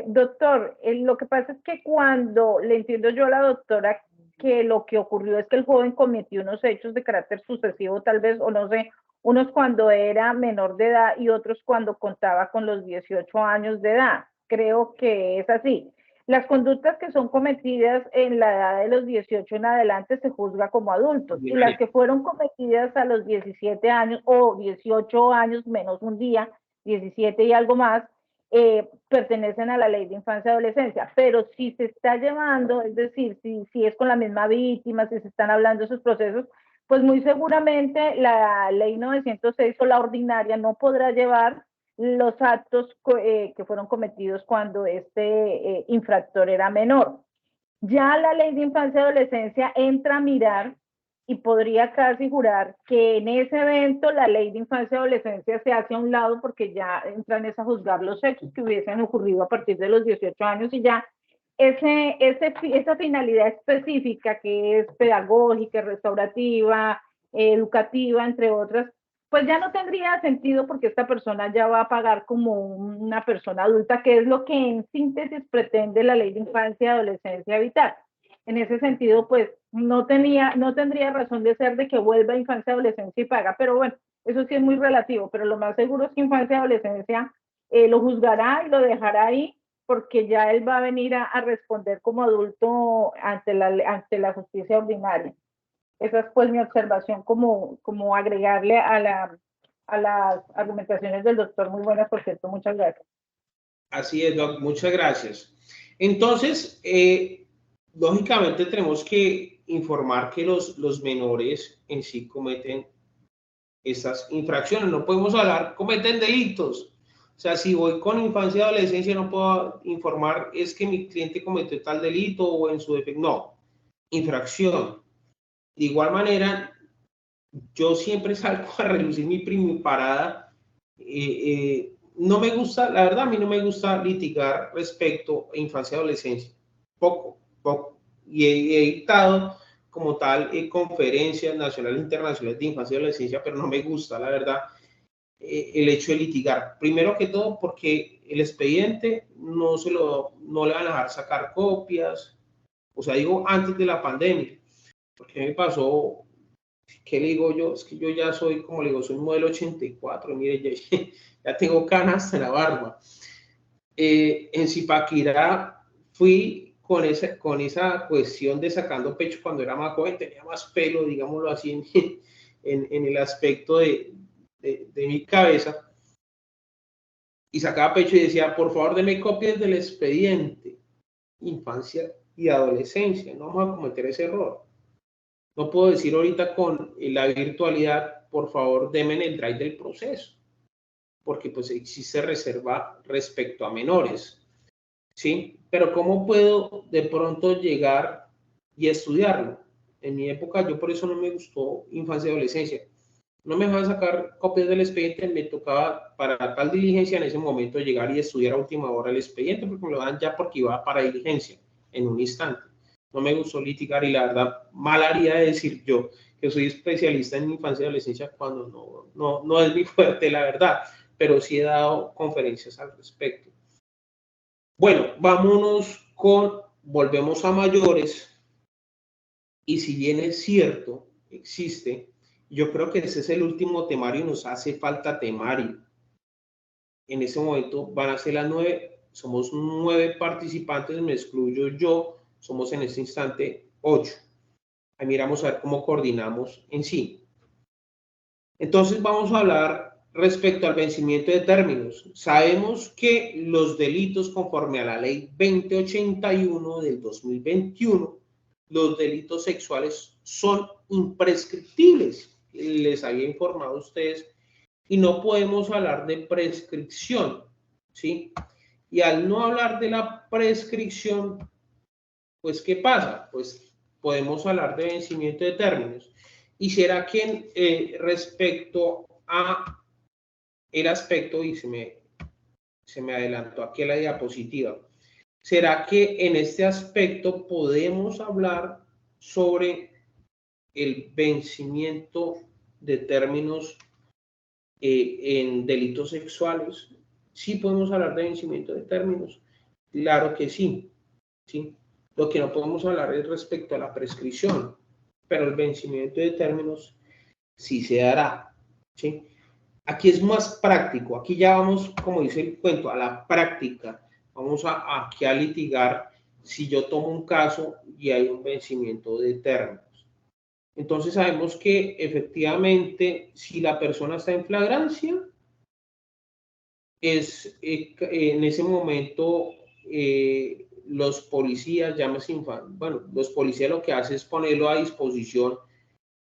Doctor, lo que pasa es que cuando le entiendo yo a la doctora que lo que ocurrió es que el joven cometió unos hechos de carácter sucesivo, tal vez, o no sé, unos cuando era menor de edad y otros cuando contaba con los 18 años de edad. Creo que es así. Las conductas que son cometidas en la edad de los 18 en adelante se juzga como adultos, y las que fueron cometidas a los 17 años o 18 años menos un día, 17 y algo más, pertenecen a la ley de infancia y adolescencia. Pero si se está llevando, es decir, si es con la misma víctima, si se están hablando esos procesos, pues muy seguramente la ley 906 o la ordinaria no podrá llevar los actos que fueron cometidos cuando este infractor era menor. Ya la ley de infancia y adolescencia entra a mirar, y podría casi jurar que en ese evento la ley de infancia y adolescencia se hace a un lado, porque ya entran a juzgar los hechos que hubiesen ocurrido a partir de los 18 años, y ya esa finalidad específica que es pedagógica, restaurativa, educativa, entre otras, pues ya no tendría sentido, porque esta persona ya va a pagar como una persona adulta, que es lo que en síntesis pretende la ley de infancia y adolescencia evitar. En ese sentido, pues no tendría razón de ser de que vuelva a infancia y adolescencia y paga, pero bueno, eso sí es muy relativo, pero lo más seguro es que infancia y adolescencia lo juzgará y lo dejará ahí, porque ya él va a venir a responder como adulto ante la justicia ordinaria. Esa es pues mi observación, como agregarle a las argumentaciones del doctor. Muy buenas, por cierto, muchas gracias. Así es, Doc, muchas gracias. Entonces, lógicamente tenemos que informar que los menores en sí cometen estas infracciones. No podemos hablar, cometen delitos. O sea, si voy con infancia y adolescencia, no puedo informar, es que mi cliente cometió tal delito o en su defecto. No, infracción. De igual manera, yo siempre salgo a reducir mi parada. No me gusta, la verdad, a mí no me gusta litigar respecto a infancia y adolescencia. Poco. Y he dictado como tal conferencias nacionales e internacionales de infancia y adolescencia, pero no me gusta, la verdad, el hecho de litigar. Primero que todo, porque el expediente no le van a dejar sacar copias. O sea, digo, antes de la pandemia. Porque me pasó, ¿qué le digo yo? Es que yo ya soy, como le digo, soy modelo 84, mire, ya tengo canas en la barba. En Zipaquirá fui con esa cuestión de sacando pecho cuando era más joven, tenía más pelo, digámoslo así, en el aspecto de mi cabeza, y sacaba pecho y decía, por favor, deme copias del expediente, infancia y adolescencia, no vamos a cometer ese error. No puedo decir ahorita con la virtualidad, por favor, denme el drive del proceso, porque pues existe reserva respecto a menores, ¿sí? Pero ¿cómo puedo de pronto llegar y estudiarlo? En mi época, yo por eso no me gustó infancia y adolescencia. No me dejaban sacar copias del expediente, me tocaba para tal diligencia en ese momento llegar y estudiar a última hora el expediente, porque me lo dan ya porque iba para diligencia en un instante. No me gustó litigar, y la verdad, mal haría de decir yo que soy especialista en infancia y adolescencia cuando no es mi fuerte, la verdad, pero sí he dado conferencias al respecto. Bueno, volvemos a mayores, y si bien es cierto, existe, yo creo que ese es el último temario y nos hace falta temario. En ese momento van a ser las 9, somos 9 participantes, me excluyo yo, somos en este instante 8. Ahí miramos a ver cómo coordinamos en sí. Entonces vamos a hablar respecto al vencimiento de términos. Sabemos que los delitos conforme a la ley 2081 del 2021, los delitos sexuales son imprescriptibles. Les había informado a ustedes, y no podemos hablar de prescripción, ¿sí? Y al no hablar de la prescripción, pues, ¿qué pasa? Pues podemos hablar de vencimiento de términos. Y será que respecto a el aspecto, y se me adelantó aquí a la diapositiva, ¿será que en este aspecto podemos hablar sobre el vencimiento de términos en delitos sexuales? ¿Sí podemos hablar de vencimiento de términos? Claro que sí, ¿sí? Lo que no podemos hablar es respecto a la prescripción, pero el vencimiento de términos sí se dará, ¿sí? Aquí es más práctico, aquí ya vamos, como dice el cuento, a la práctica. Vamos aquí a litigar si yo tomo un caso y hay un vencimiento de términos. Entonces sabemos que efectivamente si la persona está en flagrancia, en ese momento los policías, los policías lo que hacen es ponerlo a disposición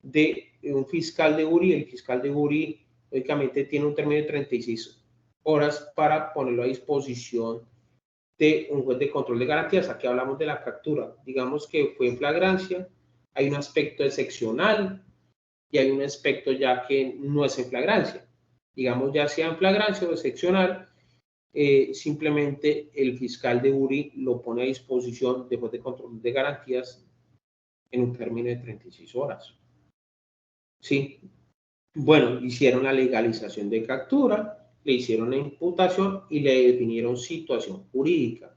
de un fiscal de URI. El fiscal de URI, lógicamente, tiene un término de 36 horas para ponerlo a disposición de un juez de control de garantías. Aquí hablamos de la captura. Digamos que fue en flagrancia, hay un aspecto excepcional y hay un aspecto ya que no es en flagrancia. Digamos, ya sea en flagrancia o excepcional, simplemente el fiscal de URI lo pone a disposición de juez de control de garantías en un término de 36 horas. Sí. Bueno, hicieron la legalización de captura, le hicieron la imputación y le definieron situación jurídica.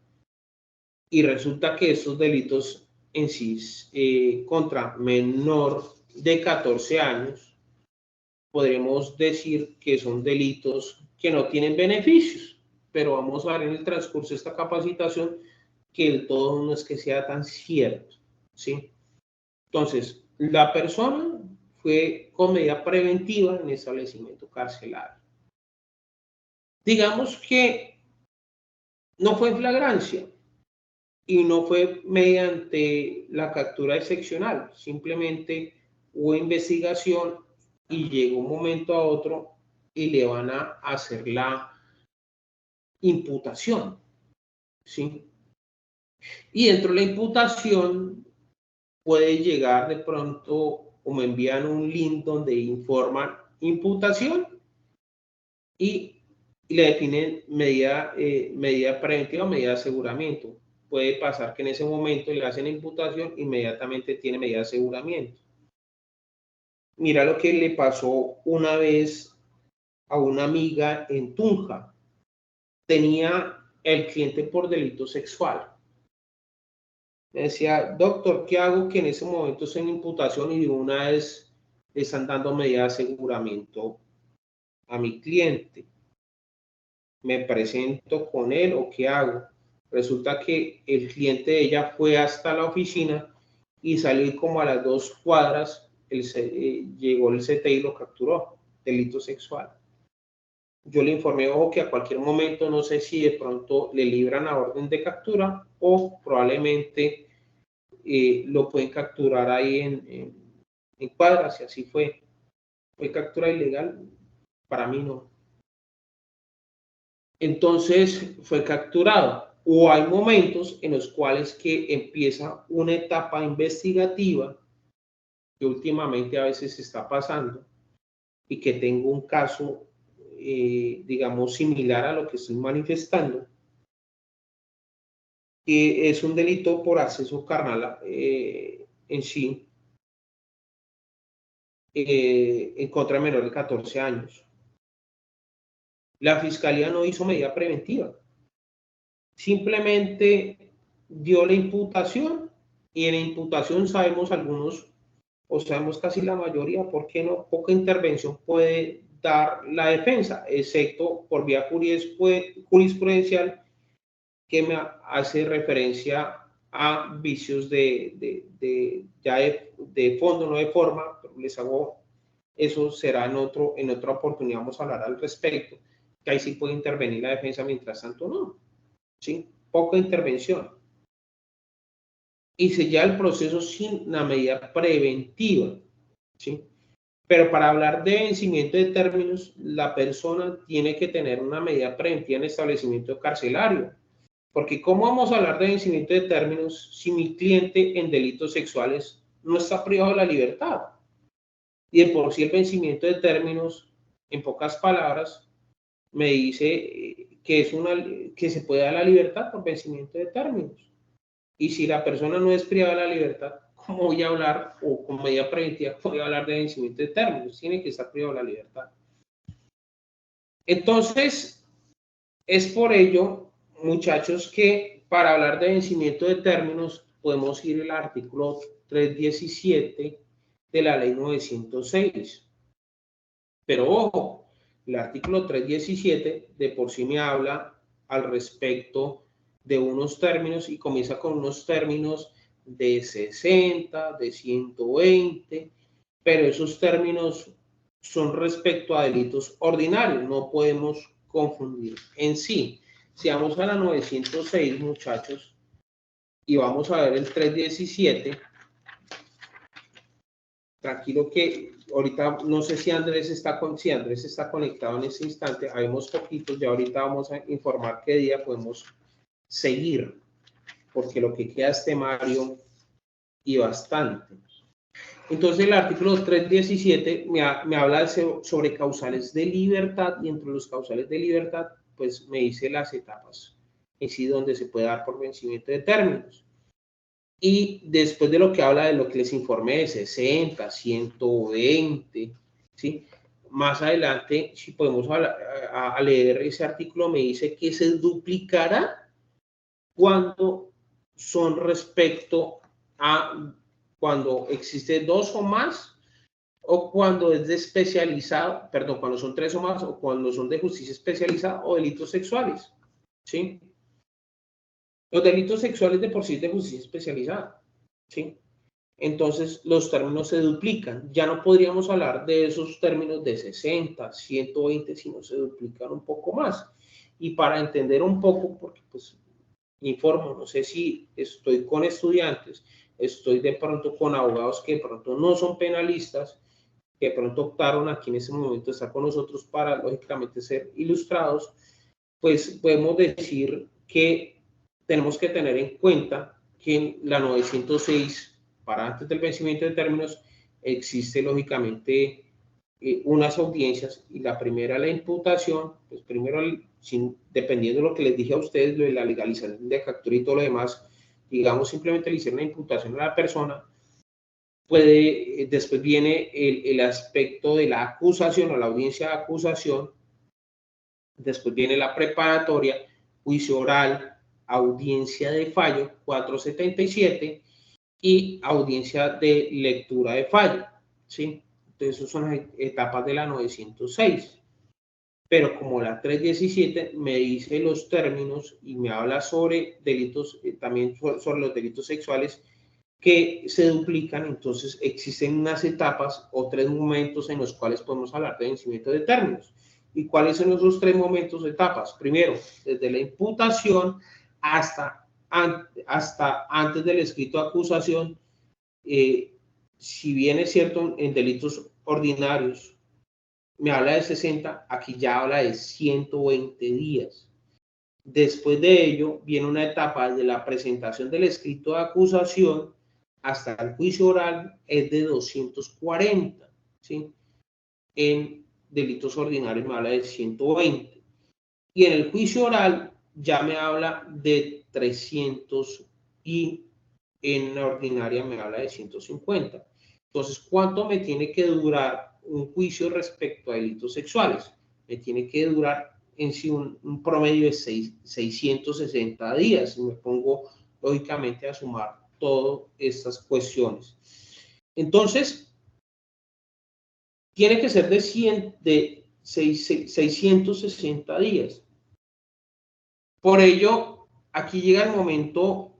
Y resulta que estos delitos en sí, contra menor de 14 años, podremos decir que son delitos que no tienen beneficios, pero vamos a ver en el transcurso de esta capacitación que el todo no es que sea tan cierto, ¿sí? Entonces, la persona fue con medida preventiva en establecimiento carcelario. Digamos que no fue en flagrancia y no fue mediante la captura excepcional, simplemente hubo investigación y llegó un momento a otro y le van a hacer la imputación, ¿sí? Y dentro de la imputación puede llegar de pronto o me envían un link donde informan imputación y le definen medida preventiva o medida de aseguramiento. Puede pasar que en ese momento le hacen imputación, inmediatamente tiene medida de aseguramiento. Mira lo que le pasó una vez a una amiga en Tunja. Tenía el cliente por delito sexual. Me decía, doctor, ¿qué hago? Que en ese momento estoy en imputación y de una vez le están dando medida de aseguramiento a mi cliente. ¿Me presento con él o qué hago? Resulta que el cliente de ella fue hasta la oficina y salió como a las 2 cuadras, llegó el CTI y lo capturó, delito sexual. Yo le informé, ojo, que a cualquier momento, no sé si de pronto le libran a orden de captura o probablemente lo pueden capturar ahí en cuadras, y así fue. ¿Fue captura ilegal? Para mí no. Entonces fue capturado. O hay momentos en los cuales que empieza una etapa investigativa que últimamente a veces está pasando y que tengo un caso, digamos, similar a lo que estoy manifestando, que es un delito por acceso carnal en sí, en contra de menor de 14 años. La fiscalía no hizo medida preventiva. Simplemente dio la imputación y en la imputación sabemos algunos, o sabemos casi la mayoría, ¿por qué no? Poca intervención puede dar la defensa, excepto por vía jurisprudencial que me hace referencia a vicios de fondo, no de forma, pero les hago, eso será en otra oportunidad, vamos a hablar al respecto, que ahí sí puede intervenir la defensa, mientras tanto no. ¿Sí? Poca intervención. Y se lleva el proceso sin una medida preventiva. ¿Sí? Pero para hablar de vencimiento de términos, la persona tiene que tener una medida preventiva en establecimiento carcelario. Porque ¿cómo vamos a hablar de vencimiento de términos si mi cliente en delitos sexuales no está privado de la libertad? Y de por sí el vencimiento de términos, en pocas palabras, me dice que que se puede dar la libertad por vencimiento de términos. Y si la persona no es privada de la libertad, ¿cómo voy a hablar, o con medida preventiva, voy a hablar de vencimiento de términos? Tiene que estar privada de la libertad. Entonces, es por ello, muchachos, que para hablar de vencimiento de términos podemos ir al artículo 317 de la ley 906. Pero ojo, el artículo 317 de por sí me habla al respecto de unos términos y comienza con unos términos de 60, de 120, pero esos términos son respecto a delitos ordinarios, no podemos confundir en sí. Si vamos a la 906, muchachos, y vamos a ver el 317, tranquilo que ahorita no sé si Andrés está conectado en ese instante, habemos poquitos, ya ahorita vamos a informar qué día podemos seguir, porque lo que queda es temario y bastante. Entonces el artículo 317 me habla sobre causales de libertad, y entre los causales de libertad pues me dice las etapas en sí donde se puede dar por vencimiento de términos. Y después de lo que habla de lo que les informé de 60, 120, ¿sí? Más adelante, si podemos a leer ese artículo, me dice que se duplicará cuando son respecto a cuando existe 2 o más, o cuando es de especializado, perdón, cuando son 3 o más, o cuando son de justicia especializada o delitos sexuales, ¿sí? Los delitos sexuales de por sí de justicia especializada, ¿sí? Entonces los términos se duplican. Ya no podríamos hablar de esos términos de 60, 120, sino se duplican un poco más. Y para entender un poco, porque pues informo, no sé si estoy con estudiantes, estoy de pronto con abogados que de pronto no son penalistas, que de pronto optaron aquí en ese momento estar con nosotros para lógicamente ser ilustrados, pues podemos decir que tenemos que tener en cuenta que en la 906, para antes del vencimiento de términos, existe lógicamente unas audiencias, y la primera, la imputación, pues primero, dependiendo de lo que les dije a ustedes, lo de la legalización de captura y todo lo demás, digamos, simplemente le hicieron la imputación a la persona, después viene el aspecto de la acusación o la audiencia de acusación, después viene la preparatoria, juicio oral, audiencia de fallo, 477, y audiencia de lectura de fallo, ¿sí? Entonces, esas son las etapas de la 906. Pero como la 317 me dice los términos y me habla sobre delitos, también sobre los delitos sexuales que se duplican, entonces existen unas etapas o 3 momentos en los cuales podemos hablar de vencimiento de términos. ¿Y cuáles son esos 3 momentos o etapas? Primero, desde la imputación hasta antes del escrito de acusación, si bien es cierto en delitos ordinarios me habla de 60, aquí ya habla de 120 días. Después de ello viene una etapa desde la presentación del escrito de acusación hasta el juicio oral, es de 240, ¿sí? En delitos ordinarios me habla de 120. Y en el juicio oral ya me habla de 300 y en la ordinaria me habla de 150. Entonces, ¿cuánto me tiene que durar un juicio respecto a delitos sexuales? Me tiene que durar en sí un promedio de 660 días. Y me pongo lógicamente a sumar todas estas cuestiones. Entonces, tiene que ser de 660 días. Por ello, aquí llega el momento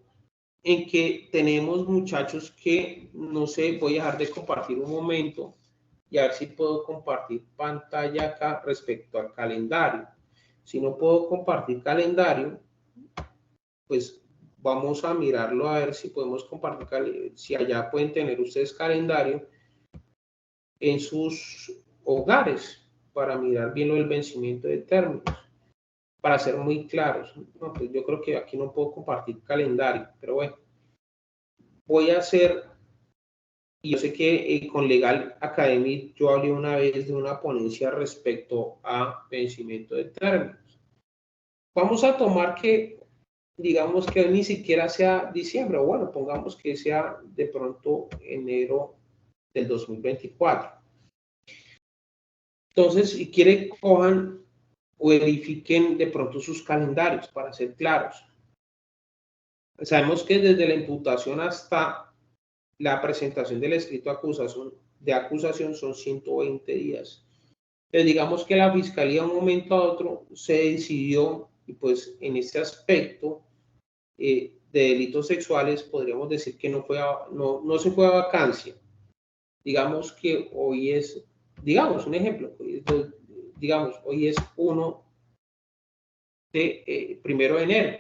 en que tenemos, muchachos, que no sé, voy a dejar de compartir un momento y a ver si puedo compartir pantalla acá respecto al calendario. Si no puedo compartir calendario, pues vamos a mirarlo a ver si podemos compartir, si allá pueden tener ustedes calendario en sus hogares para mirar bien lo del vencimiento de términos, para ser muy claros. No, pues yo creo que aquí no puedo compartir calendario, pero bueno, voy a hacer Y yo sé que con Legal Academy yo hablé una vez de una ponencia respecto a vencimiento de términos. Vamos a tomar que, digamos que ni siquiera sea diciembre, o bueno, pongamos que sea de pronto enero del 2024. Entonces, si quieren, cojan o verifiquen de pronto sus calendarios para ser claros. Sabemos que desde la imputación hasta la presentación del escrito de acusación son 120 días. Entonces, digamos que la Fiscalía de un momento a otro se decidió, y pues en este aspecto de delitos sexuales, podríamos decir que no se fue a vacancia. Digamos que hoy es, digamos, un ejemplo, digamos, hoy es 1 de 1 de enero.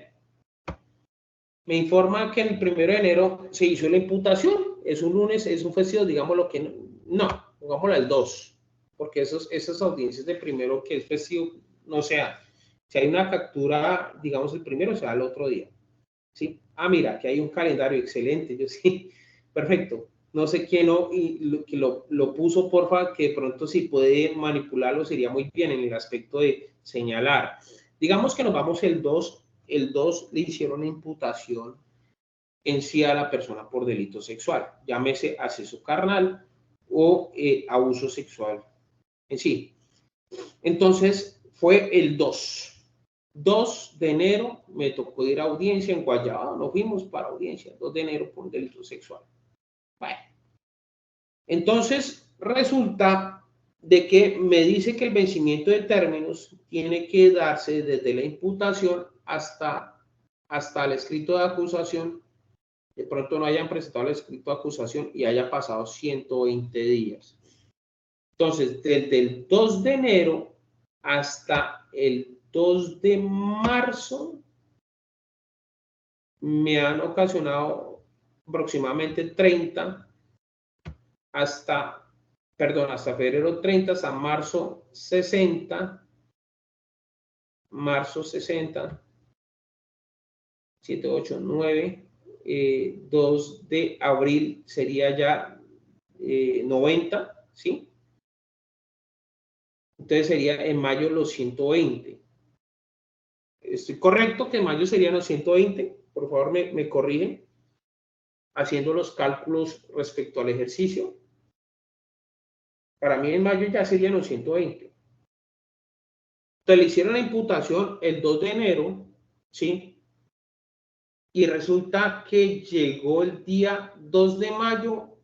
Me informa que el 1 de enero se hizo la imputación, es un lunes, es un festivo, digámoslo que no, pongámoslo el 2, porque esas audiencias de primero que es festivo, no sea, si hay una captura, digamos el primero, se da el otro día, ¿sí? Ah, mira, que hay un calendario excelente, yo sí, perfecto, no sé quién lo puso, porfa, que de pronto si puede manipularlo sería muy bien en el aspecto de señalar. Digamos que nos vamos el 2 le hicieron una imputación en sí a la persona por delito sexual, llámese acceso carnal o abuso sexual en sí. Entonces fue el 2 de enero, me tocó ir a audiencia en Guayabao, nos fuimos para audiencia, 2 de enero por delito sexual. Bueno, entonces resulta de que me dice que el vencimiento de términos tiene que darse desde la imputación hasta el escrito de acusación, de pronto no hayan presentado el escrito de acusación y haya pasado 120 días. Entonces, desde el 2 de enero hasta el 2 de marzo, me han ocasionado aproximadamente 30, hasta febrero 30, hasta marzo 60, 7, 8, 9, 2 de abril sería ya 90, ¿sí? Entonces sería en mayo los 120. ¿Estoy correcto que en mayo serían los 120? Por favor, me corrigen haciendo los cálculos respecto al ejercicio. Para mí en mayo ya serían los 120. Entonces le hicieron la imputación el 2 de enero, ¿sí? Y resulta que llegó el día 2 de mayo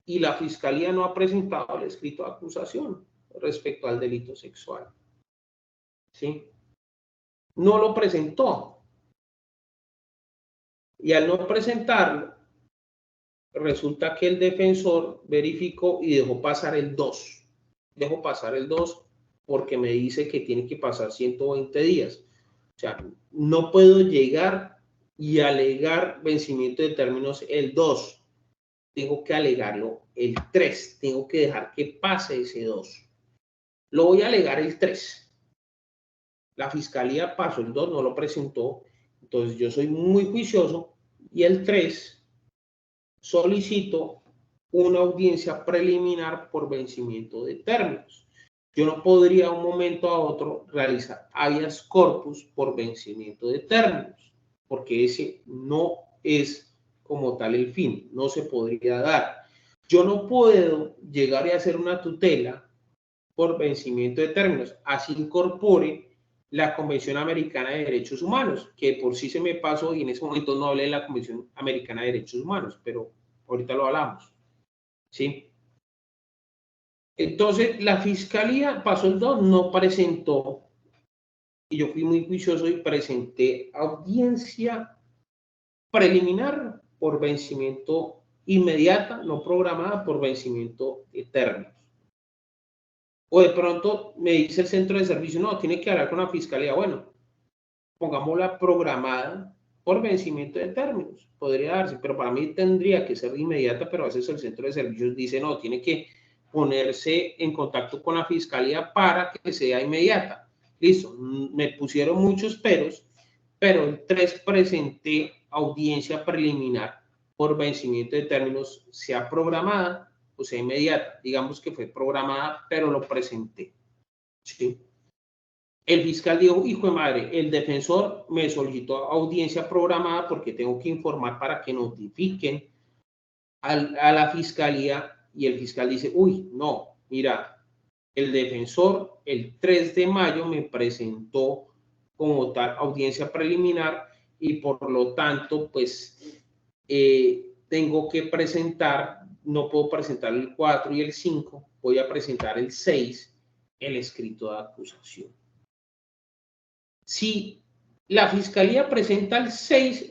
y la Fiscalía no ha presentado el escrito de acusación respecto al delito sexual. ¿Sí? No lo presentó. Y al no presentarlo, resulta que el defensor verificó y dejó pasar el 2. Dejó pasar el 2 porque me dice que tiene que pasar 120 días. O sea, no puedo llegar y alegar vencimiento de términos el 2. Tengo que alegarlo el 3. Tengo que dejar que pase ese 2. Lo voy a alegar el 3. La Fiscalía pasó el 2, no lo presentó. Entonces yo soy muy juicioso y el 3 solicito una audiencia preliminar por vencimiento de términos. Yo no podría un momento a otro realizar habeas corpus por vencimiento de términos, porque ese no es como tal el fin, no se podría dar. Yo no puedo llegar y hacer una tutela por vencimiento de términos, así incorpore la Convención Americana de Derechos Humanos, que por sí se me pasó y en ese momento no hablé de la Convención Americana de Derechos Humanos, pero ahorita lo hablamos, ¿sí? Entonces, la Fiscalía pasó el 2, no presentó, y yo fui muy juicioso y presenté audiencia preliminar por vencimiento inmediata, no programada, por vencimiento de términos. O de pronto me dice el centro de servicio, no, tiene que hablar con la Fiscalía. Bueno, pongámosla programada por vencimiento de términos. Podría darse, pero para mí tendría que ser inmediata, pero a veces el centro de servicios dice, no, tiene que ponerse en contacto con la Fiscalía para que sea inmediata. Listo, me pusieron muchos peros, pero el 3 presenté audiencia preliminar por vencimiento de términos, sea programada o sea inmediata. Digamos que fue programada, pero lo presenté. ¿Sí? El fiscal dijo, hijo de madre, el defensor me solicitó audiencia programada porque tengo que informar para que notifiquen a la fiscalía, y el fiscal dice, uy, no, mira, el defensor el 3 de mayo me presentó como tal audiencia preliminar y por lo tanto, pues, tengo que presentar, no puedo presentar el 4 y el 5, voy a presentar el 6, el escrito de acusación. Si la fiscalía presenta el 6,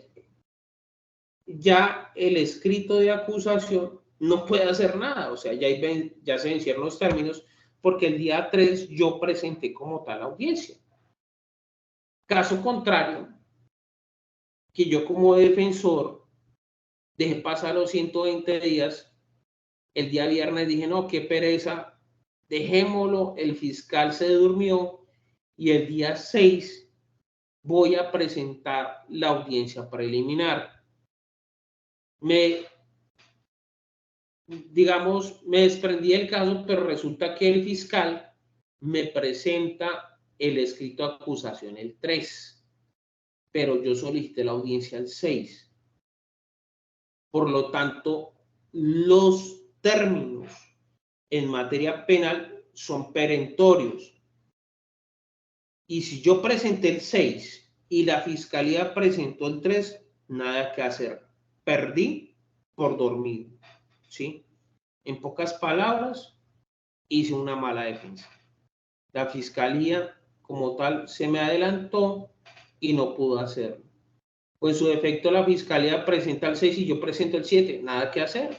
ya el escrito de acusación no puede hacer nada, o sea, ya se vencieron los términos porque el día 3 yo presenté como tal audiencia. Caso contrario, que yo como defensor dejé pasar los 120 días, el día viernes dije, no, qué pereza, dejémoslo, el fiscal se durmió y el día 6 voy a presentar la audiencia preliminar. Me desprendí del caso, pero resulta que el fiscal me presenta el escrito de acusación el 3, pero yo solicité la audiencia el 6. Por lo tanto, los términos en materia penal son perentorios. Y si yo presenté el 6 y la fiscalía presentó el 3, nada que hacer. Perdí por dormir, ¿sí? En pocas palabras, hice una mala defensa. La fiscalía, como tal, se me adelantó y no pudo hacerlo. Pues en su defecto, la fiscalía presenta el 6 y yo presento el 7, nada que hacer,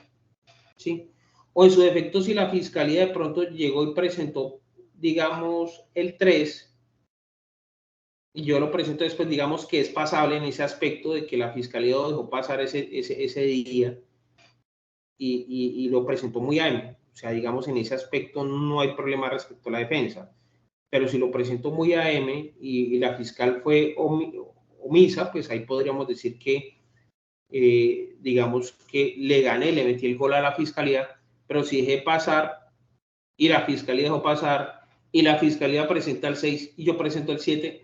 ¿sí? O en su defecto, si la fiscalía de pronto llegó y presentó, digamos, el 3, y yo lo presento después, digamos que es pasable en ese aspecto de que la fiscalía lo dejó pasar ese día y lo presentó muy AM. O sea, digamos, en ese aspecto no hay problema respecto a la defensa. Pero si lo presentó muy AM y la fiscal fue omisa, pues ahí podríamos decir que, digamos, que le gané, le metí el gol a la fiscalía, pero si dejé pasar y la fiscalía dejó pasar y la fiscalía presenta el 6 y yo presento el 7,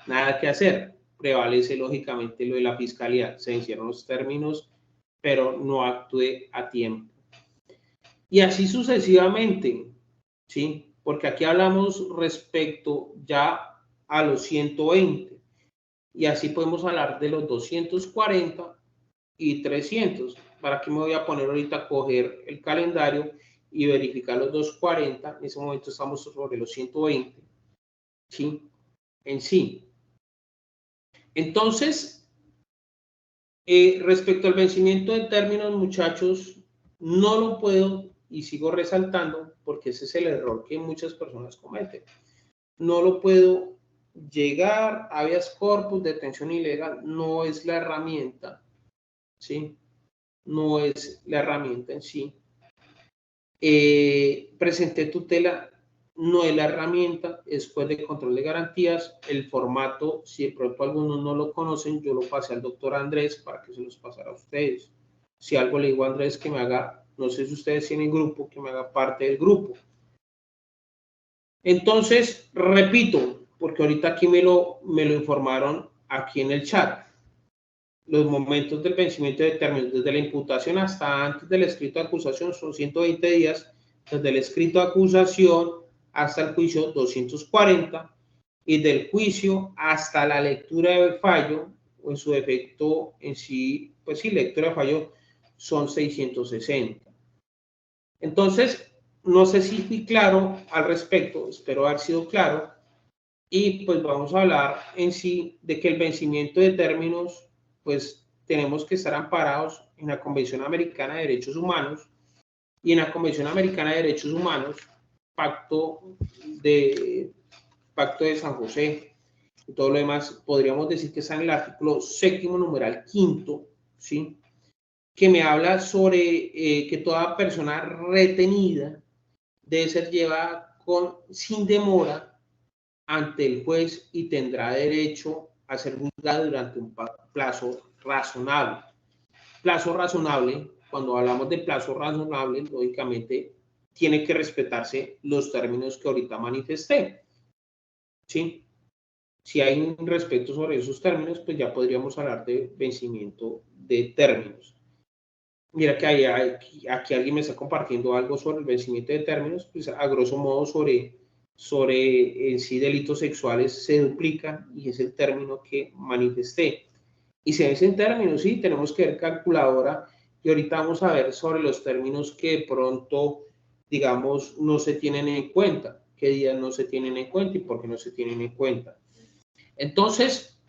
nada que hacer. Prevalece lógicamente lo de la fiscalía. Se vencieron los términos, pero no actué a tiempo. Y así sucesivamente, ¿sí? Porque aquí hablamos respecto ya a los 120. Y así podemos hablar de los 240 y 300. ¿Para qué me voy a poner ahorita a coger el calendario y verificar los 240? En ese momento estamos sobre los 120, ¿sí? En sí. Entonces, respecto al vencimiento de términos, muchachos, no lo puedo, y sigo resaltando, porque ese es el error que muchas personas cometen. No lo puedo llegar, habeas corpus, detención ilegal, no es la herramienta, ¿sí? No es la herramienta en sí. Presenté tutela, no es la herramienta, es juez de control de garantías. El formato, si de pronto algunos no lo conocen, yo lo pasé al doctor Andrés para que se los pasara a ustedes. Si algo le digo a Andrés que me haga, no sé si ustedes tienen grupo, que me haga parte del grupo. Entonces, repito, porque ahorita aquí me lo informaron aquí en el chat. Los momentos del vencimiento de términos, desde la imputación hasta antes del escrito de acusación, son 120 días, desde el escrito de acusación hasta el juicio, 240, y del juicio hasta la lectura de fallo, o en su defecto en sí, pues sí, lectura de fallo, son 660. Entonces, no sé si fui claro al respecto, espero haber sido claro, y pues vamos a hablar en sí de que el vencimiento de términos, pues tenemos que estar amparados en la Convención Americana de Derechos Humanos, y en la Convención Americana de Derechos Humanos, Pacto de San José y todo lo demás, podríamos decir que está en el artículo 7º, numeral 5º, ¿sí? Que me habla sobre que toda persona retenida debe ser llevada sin demora ante el juez y tendrá derecho a ser juzgada durante un plazo razonable. plazo razonable, cuando hablamos de plazo razonable, lógicamente tiene que respetarse los términos que ahorita manifesté, ¿sí? Si hay un respeto sobre esos términos, pues ya podríamos hablar de vencimiento de términos. Mira que aquí alguien me está compartiendo algo sobre el vencimiento de términos, pues a grosso modo sobre en sí delitos sexuales se duplica y es el término que manifesté. Y se vencen términos, sí, tenemos que ver calculadora y ahorita vamos a ver sobre los términos que de pronto, digamos, no se tienen en cuenta, qué días no se tienen en cuenta y por qué no se tienen en cuenta. Entonces,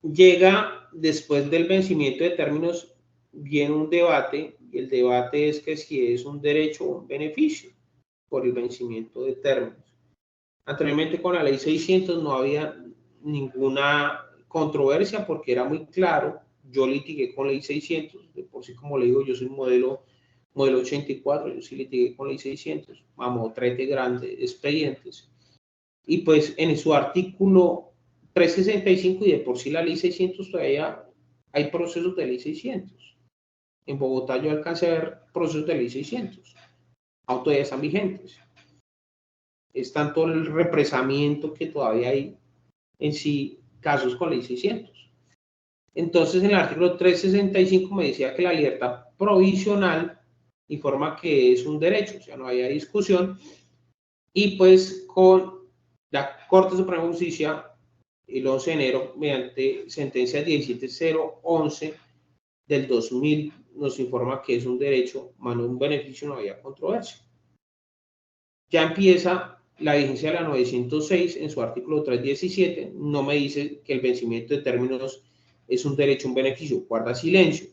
llega después del vencimiento de términos, viene un debate, y el debate es que si es un derecho o un beneficio por el vencimiento de términos. Anteriormente con la ley 600 no había ninguna controversia porque era muy claro. Yo litigué con ley 600, de por sí, como le digo, yo soy modelo 84, yo sí litigué con ley 600, vamos, 13 grandes expedientes. Y pues en su artículo 365 y de por sí la ley 600 todavía hay procesos de ley 600. En Bogotá yo alcancé a ver procesos de ley 600. Aún todavía están vigentes. Es tanto el represamiento que todavía hay en sí casos con ley 600. Entonces en el artículo 365 me decía que la libertad provisional informa que es un derecho, o sea, no había discusión. Y pues con la Corte Suprema de Justicia, el 11 de enero, mediante sentencia 17011 del 2000, nos informa que es un derecho, más no un beneficio, no había controversia. Ya empieza la vigencia de la 906 en su artículo 317, no me dice que el vencimiento de términos es un derecho, un beneficio, guarda silencio.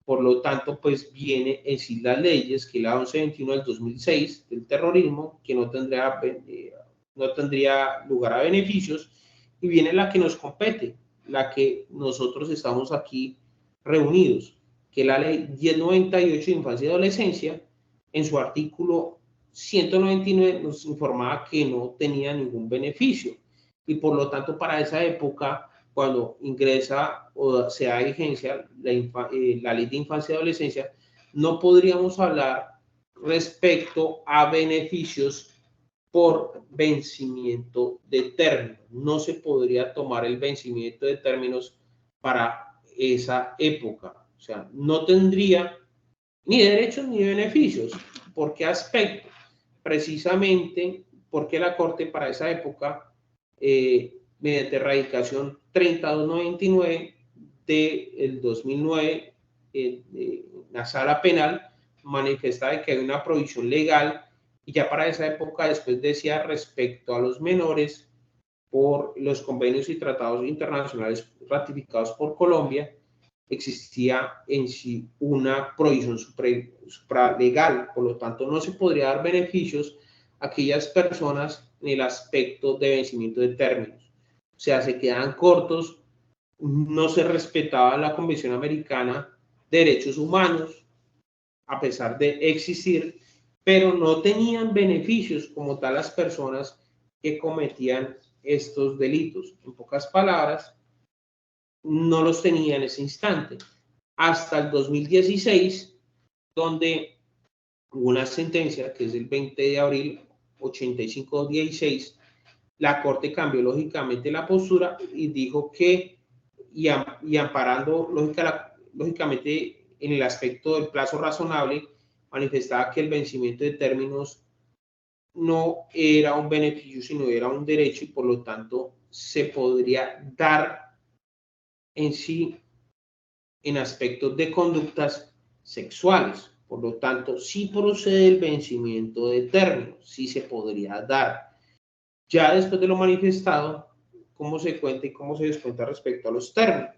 Por lo tanto, pues viene en sí las leyes, que la 1121 del 2006 del terrorismo, que no tendría lugar a beneficios, y viene la que nos compete, la que nosotros estamos aquí reunidos, que es la ley 1098 de infancia y adolescencia, en su artículo 199 nos informaba que no tenía ningún beneficio, y por lo tanto para esa época, cuando ingresa o se da vigencia la ley de infancia y adolescencia, no podríamos hablar respecto a beneficios por vencimiento de términos. No se podría tomar el vencimiento de términos para esa época. O sea, no tendría ni derechos ni beneficios. ¿Por qué aspecto? Precisamente porque la Corte para esa época, mediante radicación 30299 del 2009, la Sala Penal manifestaba que hay una provisión legal y ya para esa época después decía respecto a los menores por los convenios y tratados internacionales ratificados por Colombia, existía en sí una provisión supralegal, por lo tanto no se podría dar beneficios a aquellas personas en el aspecto de vencimiento de términos. O sea, se quedaban cortos, no se respetaba la Convención Americana de Derechos Humanos, a pesar de existir, pero no tenían beneficios como tal las personas que cometían estos delitos. En pocas palabras, no los tenía en ese instante. Hasta el 2016, donde hubo una sentencia que es el 20 de abril 85-16, la Corte cambió lógicamente la postura y dijo que, y amparando lógicamente en el aspecto del plazo razonable, manifestaba que el vencimiento de términos no era un beneficio, sino era un derecho y por lo tanto se podría dar en sí en aspectos de conductas sexuales. Por lo tanto, sí procede el vencimiento de términos, sí se podría dar. Ya después de lo manifestado, ¿cómo se cuenta y cómo se descuenta respecto a los términos?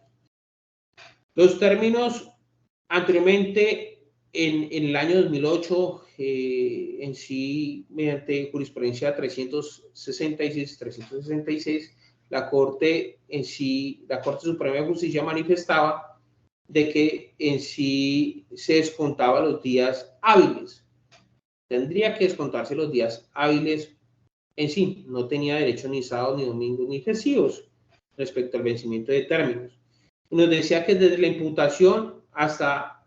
Los términos anteriormente, en el año 2008, en sí, mediante jurisprudencia 366, la Corte Suprema de Justicia manifestaba de que en sí se descontaba los días hábiles. Tendría que descontarse los días hábiles en sí. No tenía derecho ni sábado, ni domingo, ni festivos respecto al vencimiento de términos. Y nos decía que desde la imputación hasta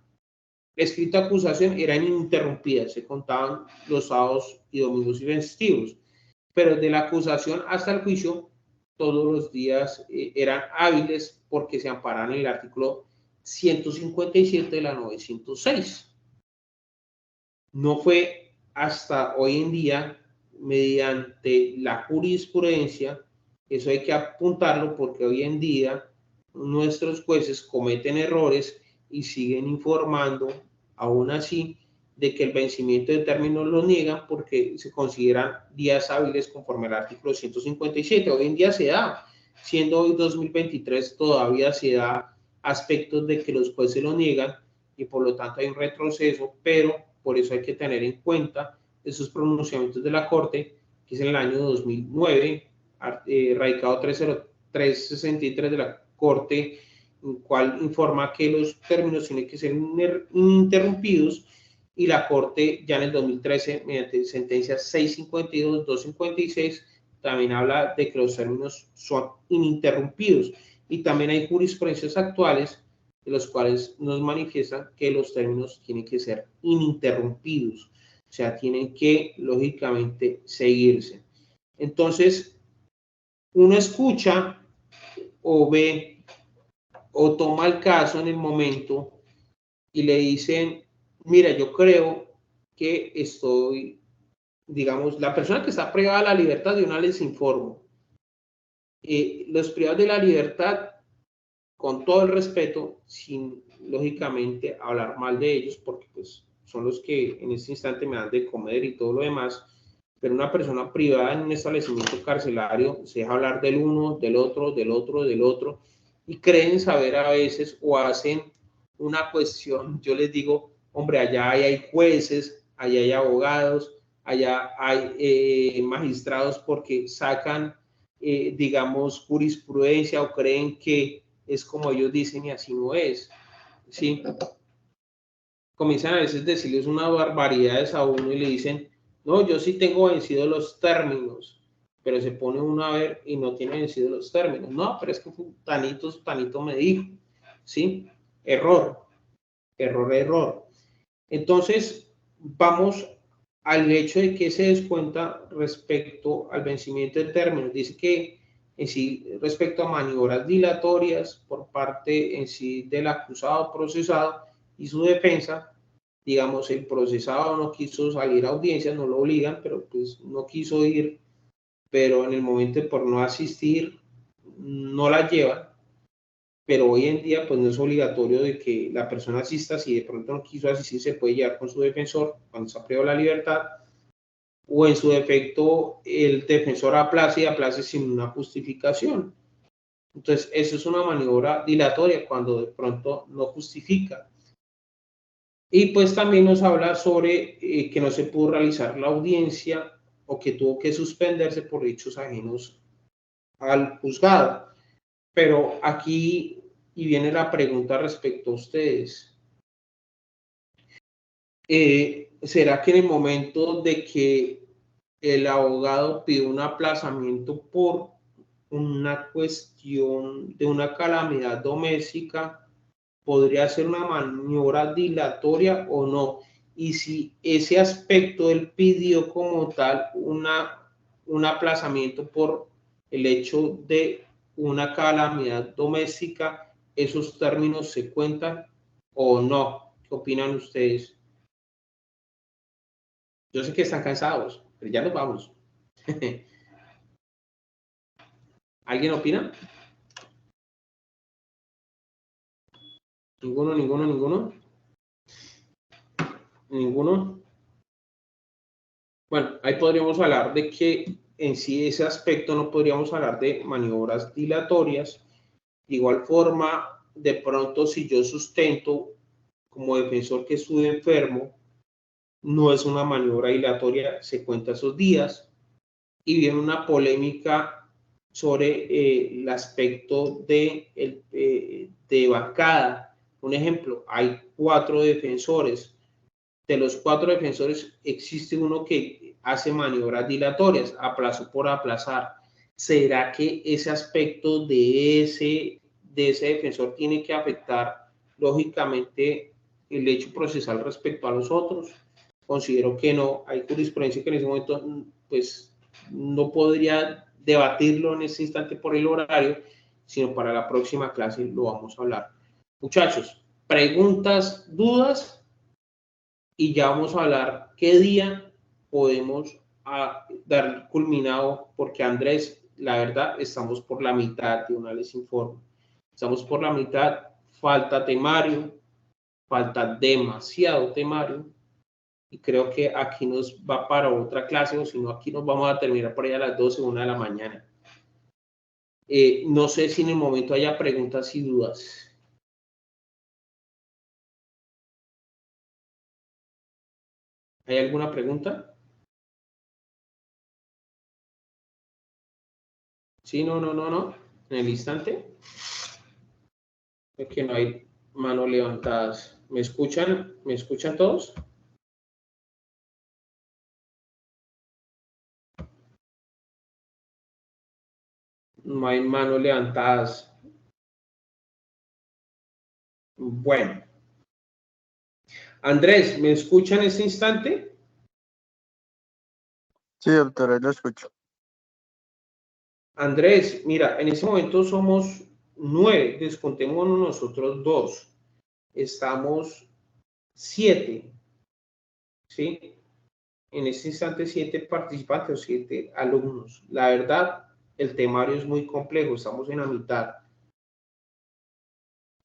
escrito de acusación eran ininterrumpidas, se contaban los sábados y domingos y festivos, pero de la acusación hasta el juicio todos los días eran hábiles porque se amparan en el artículo 157 de la 906. No fue hasta hoy en día, mediante la jurisprudencia, eso hay que apuntarlo porque hoy en día nuestros jueces cometen errores y siguen informando, aún así, de que el vencimiento de términos lo niegan porque se consideran días hábiles conforme al artículo 157. Hoy en día se da, siendo hoy 2023, todavía se da aspectos de que los jueces lo niegan y por lo tanto hay un retroceso, pero por eso hay que tener en cuenta esos pronunciamientos de la Corte, que es en el año 2009, radicado 363 de la Corte, en cual informa que los términos tienen que ser ininterrumpidos, y la Corte ya en el 2013, mediante sentencias 652, 256, también habla de que los términos son ininterrumpidos, y también hay jurisprudencias actuales de los cuales nos manifiestan que los términos tienen que ser ininterrumpidos, o sea, tienen que, lógicamente, seguirse. Entonces, uno escucha o ve o toma el caso en el momento y le dicen, mira, yo creo que estoy, digamos, la persona que está privada de la libertad, de una les informo. Los privados de la libertad, con todo el respeto, sin, lógicamente, hablar mal de ellos, porque pues son los que en este instante me dan de comer y todo lo demás, pero una persona privada en un establecimiento carcelario se deja hablar del uno, del otro, del otro, del otro, y creen saber a veces o hacen una cuestión. Yo les digo, hombre, allá hay jueces, allá hay abogados, allá hay magistrados, porque sacan, digamos, jurisprudencia o creen que es como ellos dicen y así no es, ¿sí? Comienzan a veces a decirles unas barbaridades a uno y le dicen, no, yo sí tengo vencidos los términos, pero se pone uno a ver y no tiene vencidos los términos. No, pero es que Tanito me dijo, ¿sí? Error. Entonces, vamos al hecho de que se descuenta respecto al vencimiento de términos. Dice que en sí, respecto a maniobras dilatorias por parte en sí del acusado procesado y su defensa, digamos, el procesado no quiso salir a audiencia, no lo obligan, pero pues no quiso ir, pero en el momento por no asistir, no la llevan, pero hoy en día pues no es obligatorio de que la persona asista. Si de pronto no quiso asistir, se puede llevar con su defensor cuando se ha privado la libertad, o en su defecto el defensor aplace y aplace sin una justificación. Entonces, eso es una maniobra dilatoria cuando de pronto no justifica. Y pues también nos habla sobre que no se pudo realizar la audiencia o que tuvo que suspenderse por hechos ajenos al juzgado. Pero aquí, y viene la pregunta respecto a ustedes, ¿será que en el momento de que el abogado pide un aplazamiento por una cuestión de una calamidad doméstica, podría ser una maniobra dilatoria o no? Y si ese aspecto él pidió como tal un aplazamiento por el hecho de una calamidad doméstica, ¿esos términos se cuentan o no? ¿Qué opinan ustedes? Yo sé que están cansados, pero ya nos vamos. ¿Alguien opina? ¿Ninguno? Bueno, ahí podríamos hablar de que en sí ese aspecto no podríamos hablar de maniobras dilatorias. De igual forma, de pronto si yo sustento como defensor que estuve enfermo, no es una maniobra dilatoria, se cuenta esos días. Y viene una polémica sobre el aspecto de bancada. Un ejemplo, hay 4 defensores. De los 4 defensores existe uno que hace maniobras dilatorias, aplazo por aplazar. ¿Será que ese aspecto de ese defensor tiene que afectar lógicamente, el hecho procesal respecto a los otros. Considero que no, hay jurisprudencia que en ese momento, pues, no podría debatirlo en este instante por el horario, sino para la próxima clase lo vamos a hablar. Muchachos, preguntas, dudas, y ya vamos a hablar qué día podemos dar culminado, porque Andrés, la verdad, estamos por la mitad, de una les informo. Estamos por la mitad, falta temario, falta demasiado temario, y creo que aquí nos va para otra clase, o si no, aquí nos vamos a terminar por ahí a las 12, 1 de la mañana. No sé si en el momento haya preguntas y dudas. ¿Hay alguna pregunta? Sí, no. En el instante. Es que no hay manos levantadas. ¿Me escuchan? ¿Me escuchan todos? No hay manos levantadas. Bueno. Andrés, ¿me escuchan en este instante? Sí, doctora, lo escucho. Andrés, mira, en este momento somos 9, descontémonos nosotros 2. Estamos 7, ¿sí? En este instante 7 participantes o 7 alumnos. La verdad, el temario es muy complejo, estamos en la mitad.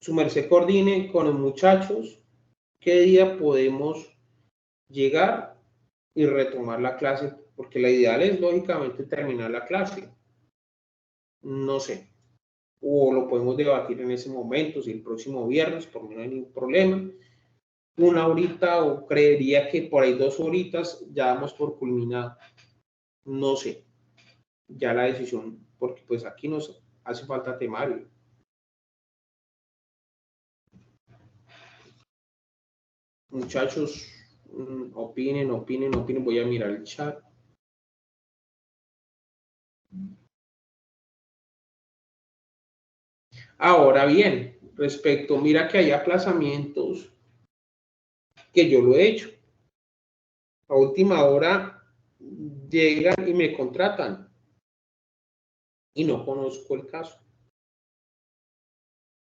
Su merced coordine con los muchachos qué día podemos llegar y retomar la clase, porque la ideal es lógicamente terminar la clase. No sé, o lo podemos debatir en ese momento, si el próximo viernes, por mí no hay ningún problema. 1 horita, o creería que por ahí 2 horitas ya damos por culminado. No sé, ya la decisión, porque pues aquí nos hace falta temario. Muchachos, opinen, voy a mirar el chat. Ahora bien, respecto, mira que hay aplazamientos que yo lo he hecho. A última hora llegan y me contratan y no conozco el caso.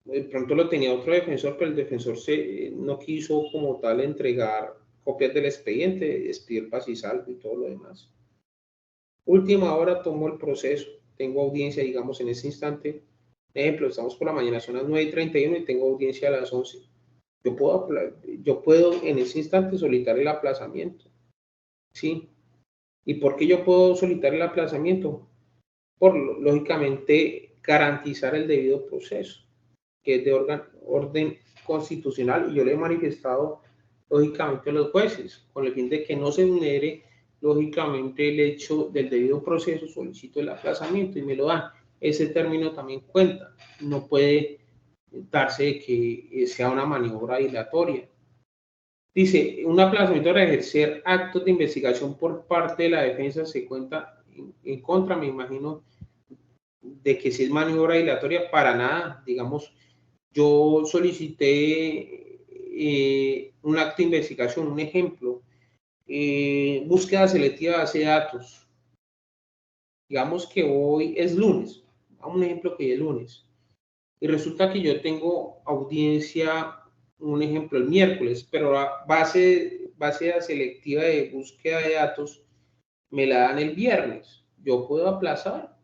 De pronto lo tenía otro defensor, pero el defensor no quiso como tal entregar copias del expediente, despidió el paz y salvo y todo lo demás. Última hora tomo el proceso, tengo audiencia, digamos, en ese instante. Ejemplo, estamos por la mañana, son las 9:31 y tengo audiencia a las 11. Yo puedo en ese instante solicitar el aplazamiento. ¿Sí? ¿Y por qué yo puedo solicitar el aplazamiento? Por, lógicamente, garantizar el debido proceso, que es de orden constitucional, y yo le he manifestado, lógicamente, a los jueces, con el fin de que no se vulnere, lógicamente, el hecho del debido proceso, solicito el aplazamiento y me lo dan. Ese término también cuenta, no puede darse que sea una maniobra dilatoria. Dice, un aplazamiento para ejercer actos de investigación por parte de la defensa se cuenta en contra, me imagino, de que si es maniobra dilatoria, para nada. Digamos, yo solicité un acto de investigación, un ejemplo, búsqueda selectiva de base de datos. Digamos que hoy es lunes, un ejemplo que es lunes, y resulta que yo tengo audiencia, un ejemplo, el miércoles, pero la base selectiva de búsqueda de datos me la dan el viernes. Yo puedo aplazar,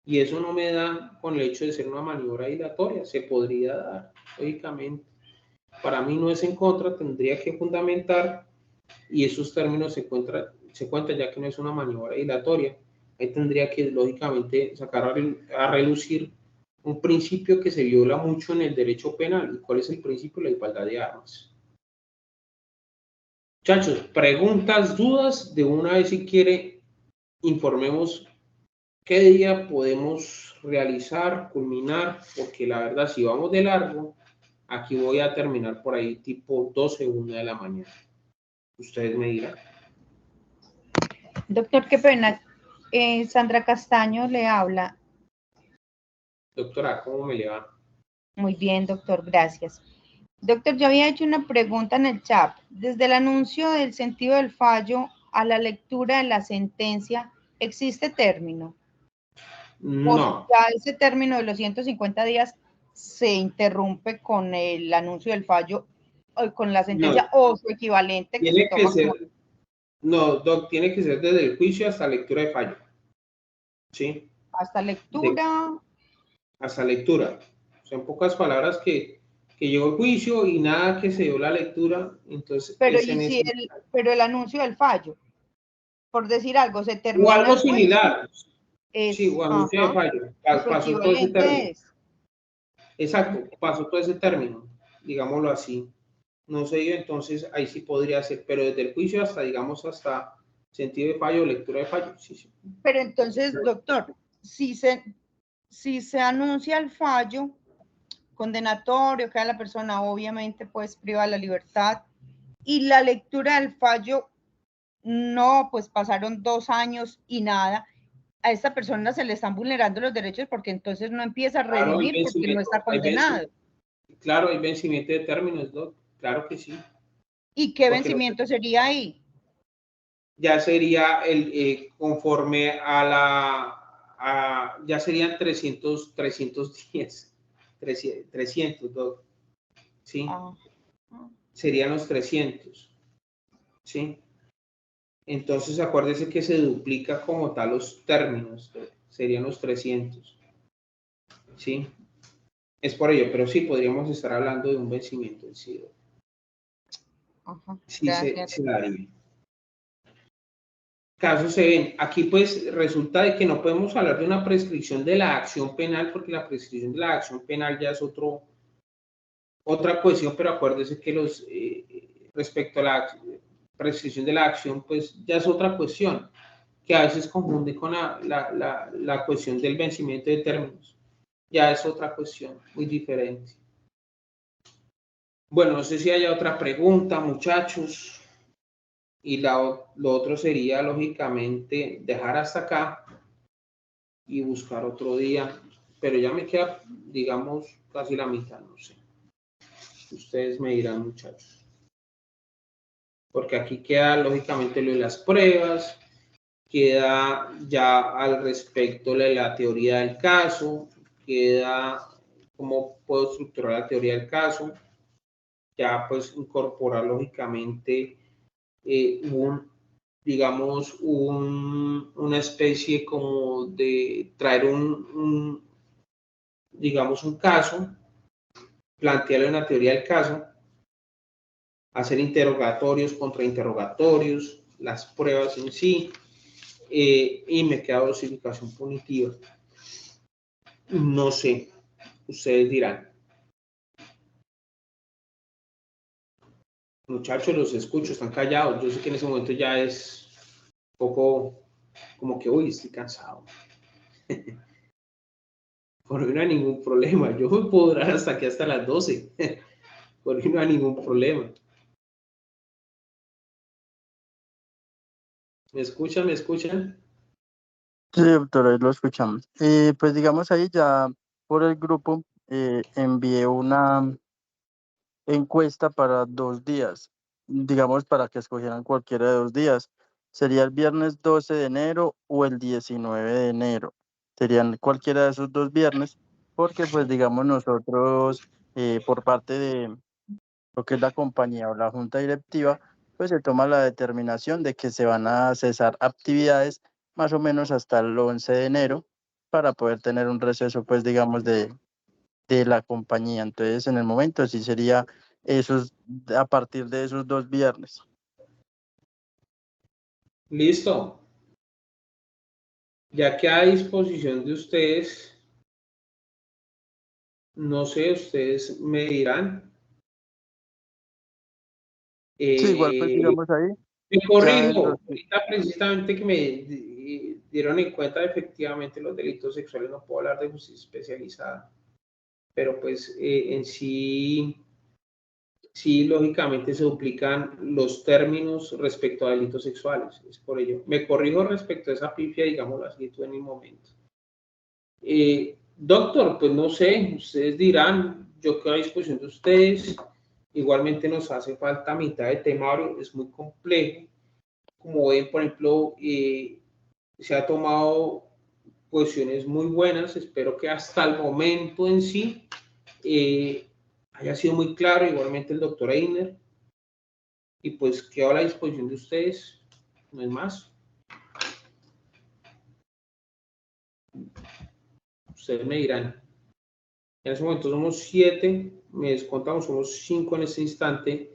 y eso no me da con el hecho de ser una maniobra dilatoria, se podría dar, lógicamente. Para mí no es en contra, tendría que fundamentar, y esos términos se cuentan ya que no es una maniobra dilatoria. Ahí tendría que, lógicamente, sacar a relucir un principio que se viola mucho en el derecho penal. ¿Y cuál es el principio? La igualdad de armas. Muchachos, preguntas, dudas, de una vez si quiere, informemos qué día podemos realizar, culminar, porque la verdad, si vamos de largo, aquí voy a terminar por ahí tipo 12, 1 de la mañana. Ustedes me dirán. Doctor, qué pena. Sandra Castaño le habla. Doctora, ¿cómo me le va? Muy bien, doctor, gracias. Doctor, yo había hecho una pregunta en el chat. Desde el anuncio del sentido del fallo a la lectura de la sentencia, ¿existe término? No. O ya ese término de los 150 días se interrumpe con el anuncio del fallo, o con la sentencia, No. o su equivalente que se Tiene que toma ser, como... no, Doc, tiene que ser desde el juicio hasta lectura de fallo. ¿Sí? Hasta lectura. Hasta lectura. O sea, en pocas palabras que llegó el juicio y nada que se dio la lectura, entonces Pero, es en ese... pero el anuncio del fallo, por decir algo, se O termina algo el juicio. similar. Sí, Es, o anuncio de fallo. Pasó todo ese término. es. Exacto, pasó todo ese término, digámoslo así. No sé yo, entonces ahí sí podría ser, pero desde el juicio hasta, digamos, hasta sentido de fallo, lectura de fallo. Sí, sí. Pero entonces, doctor, si se anuncia el fallo condenatorio, queda la persona obviamente pues privada de la libertad, y la lectura del fallo, no, pues pasaron 2 años y nada, a esta persona se le están vulnerando los derechos porque entonces no empieza a redimir porque no está condenado. Claro, hay vencimiento de términos, ¿no? Claro que sí. ¿Y qué vencimiento sería ahí? Ya sería conforme a la, ya serían 310, 300, ¿no? ¿Sí? Serían los 300, ¿sí? Entonces acuérdese que se duplica como tal los términos, serían los 300, ¿sí? Es por ello, pero sí podríamos estar hablando de un vencimiento en sí. Sí, se daría. Casos se ven. Aquí pues resulta de que no podemos hablar de una prescripción de la acción penal porque la prescripción de la acción penal ya es otra cuestión, pero acuérdese que respecto a la prescripción de la acción pues ya es otra cuestión que a veces confunde con la cuestión del vencimiento de términos. Ya es otra cuestión muy diferente. Bueno, no sé si haya otra pregunta, muchachos. Y lo otro sería, lógicamente, dejar hasta acá y buscar otro día. Pero ya me queda, digamos, casi la mitad, no sé. Ustedes me dirán, muchachos. Porque aquí queda, lógicamente, lo de las pruebas. Queda ya al respecto la teoría del caso. Queda cómo puedo estructurar la teoría del caso. Ya, pues, incorporar, lógicamente, digamos, una especie como de traer digamos, un caso, plantearle una teoría del caso, hacer interrogatorios, contrainterrogatorios, las pruebas en sí, y me queda dosificación punitiva. No sé, ustedes dirán. Muchachos, los escucho, están callados. Yo sé que en ese momento ya es un poco como que, uy, estoy cansado. Por mí no hay ningún problema. Yo me puedo durar hasta aquí, hasta las 12. Por mí no hay ningún problema. ¿Me escuchan? ¿Me escuchan? Sí, doctor, ahí lo escuchamos. Pues digamos ahí ya por el grupo envié una encuesta para 2 días, digamos para que escogieran cualquiera de 2 días. Sería el viernes 12 de enero o el 19 de enero. Serían cualquiera de esos 2 viernes, porque pues digamos nosotros por parte de lo que es la compañía o la junta directiva, pues se toma la determinación de que se van a cesar actividades más o menos hasta el 11 de enero para poder tener un receso, pues digamos, de la compañía. Entonces, en el momento sí sería esos, a partir de esos 2 viernes. Listo. Ya que a disposición de ustedes, no sé, ustedes me dirán. Sí, igual pues digamos ahí. Me Ya corrijo, entonces, ahorita precisamente que me dieron en cuenta efectivamente los delitos sexuales, no puedo hablar de justicia especializada, pero pues en sí, lógicamente se duplican los términos respecto a delitos sexuales, es por ello. Me corrijo respecto a esa pifia, digámoslo así, tú en el momento. Doctor, pues no sé, ustedes dirán, yo quedo a disposición de ustedes, Igualmente nos hace falta mitad de temario, es muy complejo. Como ven, por ejemplo, se ha tomado posiciones muy buenas. Espero que hasta el momento en sí haya sido muy claro. Igualmente el doctor Einer. Y pues quedo a la disposición de ustedes. No es más. Ustedes me dirán. En ese momento somos 7, me descontamos, somos 5 en este instante.